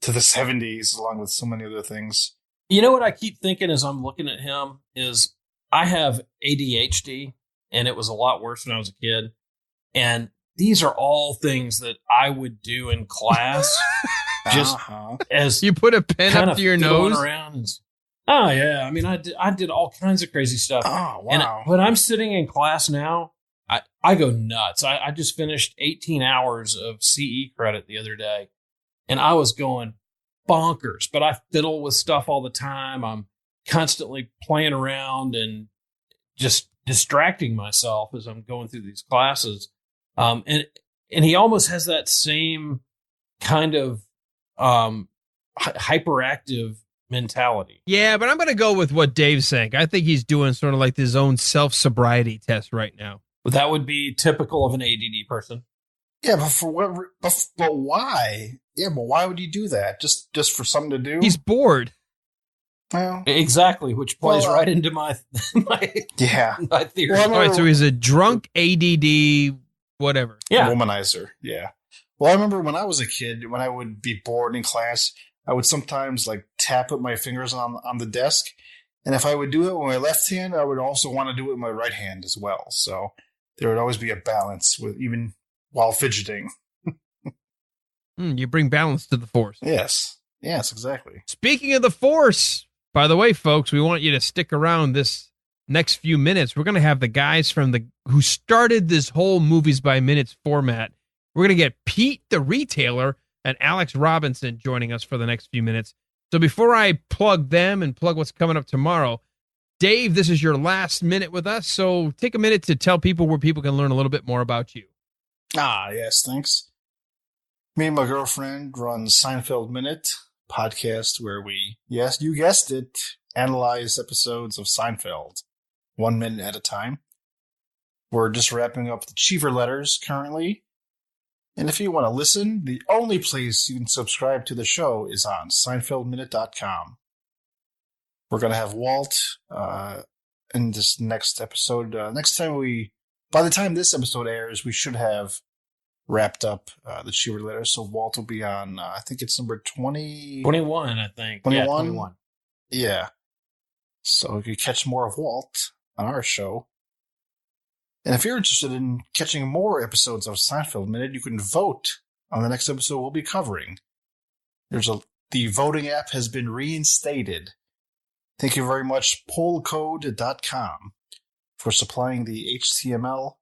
Speaker 5: to the 70s, along with so many other things.
Speaker 6: You know what I keep thinking as I'm looking at him is, I have ADHD, and it was a lot worse when I was a kid. And these are all things that I would do in class. Just as
Speaker 4: you put a pen up to your nose
Speaker 6: around oh yeah, I mean, I did all kinds of crazy stuff.
Speaker 5: Oh wow!
Speaker 6: And when I'm sitting in class now, I go nuts. I just finished 18 hours of CE credit the other day, and I was going bonkers. But I fiddle with stuff all the time. I'm constantly playing around and just distracting myself as I'm going through these classes. And he almost has that same kind of hyperactive mentality.
Speaker 4: Yeah, but I'm going to go with what Dave's saying. I think he's doing sort of like his own self-sobriety test right now.
Speaker 6: That would be typical of an ADD person.
Speaker 5: Yeah, but for what? But why? Yeah, but why would you do that? Just for something to do?
Speaker 4: He's bored.
Speaker 5: Well,
Speaker 6: exactly, which plays right into my my theory.
Speaker 5: Well,
Speaker 4: all right, so he's a drunk ADD, whatever.
Speaker 6: Yeah,
Speaker 5: womanizer. Yeah. Well, I remember when I was a kid, when I would be bored in class, I would sometimes like tap with my fingers on the desk, and if I would do it with my left hand, I would also want to do it with my right hand as well. So there would always be a balance with even while fidgeting.
Speaker 4: You bring balance to the force.
Speaker 5: Yes, exactly.
Speaker 4: Speaking of the force, by the way, folks, we want you to stick around this next few minutes. We're going to have the guys who started this whole Movies by Minutes format. We're going to get Pete the Retailer and Alex Robinson joining us for the next few minutes. So before I plug them and plug what's coming up tomorrow, Dave, this is your last minute with us, so take a minute to tell people where people can learn a little bit more about you.
Speaker 5: Yes, thanks. Me and my girlfriend run Seinfeld Minute podcast where we, yes, you guessed it, analyze episodes of Seinfeld 1 minute at a time. We're just wrapping up the Cheever letters currently. And if you want to listen, the only place you can subscribe to the show is on SeinfeldMinute.com. We're going to have Walt in this next episode. By the time this episode airs, we should have wrapped up the Cheever letters. So Walt will be on, I think it's number
Speaker 6: 21, I think.
Speaker 5: 21?
Speaker 6: Yeah, 21.
Speaker 5: Yeah. So you can catch more of Walt on our show. And if you're interested in catching more episodes of Seinfeld Minute, you can vote on the next episode we'll be covering. The voting app has been reinstated. Thank you very much, pollcode.com, for supplying the HTML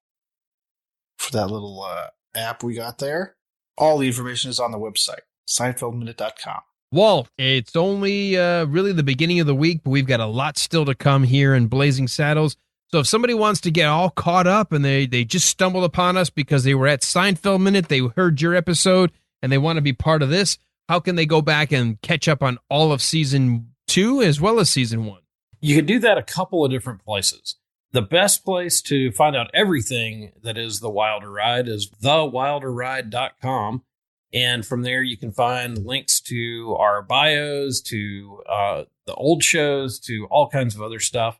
Speaker 5: for that little app we got there. All the information is on the website, SeinfeldMinute.com.
Speaker 4: Walt, it's only really the beginning of the week, but we've got a lot still to come here in Blazing Saddles. So if somebody wants to get all caught up and they just stumbled upon us because they were at Seinfeld Minute, they heard your episode, and they want to be part of this, how can they go back and catch up on all of Season 2 as well as Season 1?
Speaker 6: You can do that a couple of different places. The best place to find out everything that is The Wilder Ride is thewilderride.com. And from there, you can find links to our bios, to the old shows, to all kinds of other stuff.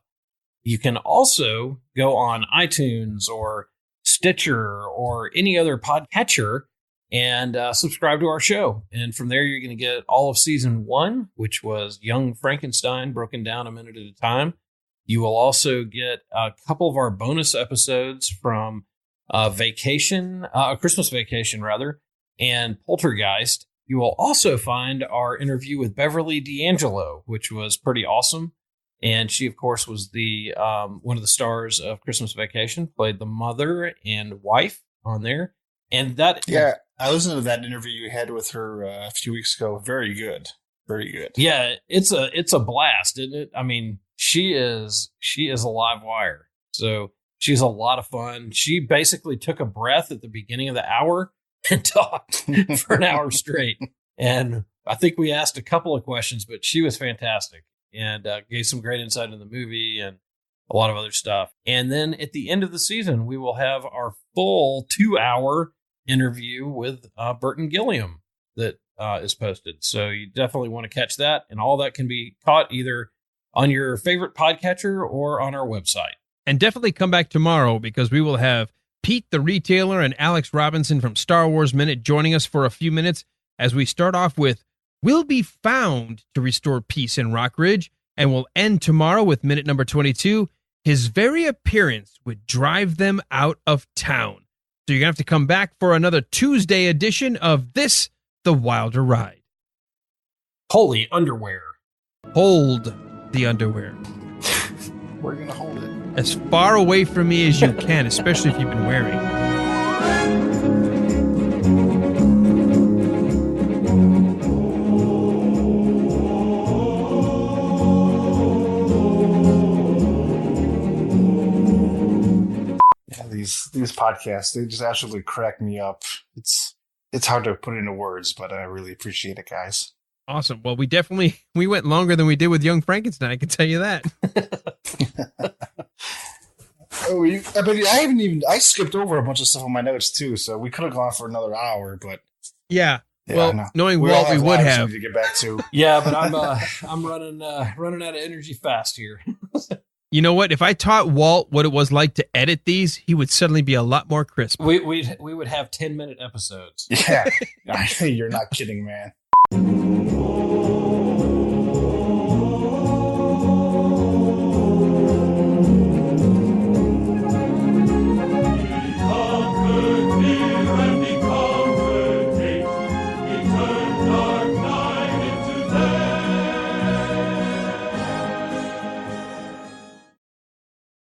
Speaker 6: You can also go on iTunes or Stitcher or any other podcatcher and subscribe to our show. And from there, you're going to get all of Season 1, which was Young Frankenstein broken down a minute at a time. You will also get a couple of our bonus episodes from Christmas Vacation, and Poltergeist. You will also find our interview with Beverly D'Angelo, which was pretty awesome. And she, of course, was the one of the stars of Christmas Vacation, played the mother and wife on there. And that,
Speaker 5: I listened to that interview you had with her a few weeks ago. Very good, very good.
Speaker 6: Yeah, it's a blast, isn't it? I mean, she is a live wire, so she's a lot of fun. She basically took a breath at the beginning of the hour and talked for an hour straight. And I think we asked a couple of questions, but she was fantastic. And gave some great insight in the movie and a lot of other stuff. And then at the end of the season, we will have our full 2-hour interview with Burton Gilliam that is posted. So you definitely want to catch that. And all that can be caught either on your favorite podcatcher or on our website.
Speaker 4: And definitely come back tomorrow because we will have Pete the Retailer and Alex Robinson from Star Wars Minute joining us for a few minutes as we start off with Will Be Found to Restore Peace in Rock Ridge, and we'll end tomorrow with minute number 22, his very appearance would drive them out of town. So you're going to have to come back for another Tuesday edition of this, The Wilder Ride.
Speaker 6: Holy underwear.
Speaker 4: Hold the underwear.
Speaker 5: We're going to hold it.
Speaker 4: As far away from me as you can, especially if you've been wearing.
Speaker 5: Yeah, these podcasts, they just absolutely crack me up. It's hard to put into words, but I really appreciate it, guys.
Speaker 4: Awesome. Well, we went longer than we did with Young Frankenstein, I can tell you that.
Speaker 5: I skipped over a bunch of stuff on my notes too, so we could have gone for another hour, but
Speaker 4: yeah. Well, knowing Walt, we would have
Speaker 5: to get back to.
Speaker 6: Yeah, but I'm running out of energy fast here.
Speaker 4: You know what? If I taught Walt what it was like to edit these, he would suddenly be a lot more crisp.
Speaker 6: We would have 10-minute episodes.
Speaker 5: Yeah, you're not kidding, man.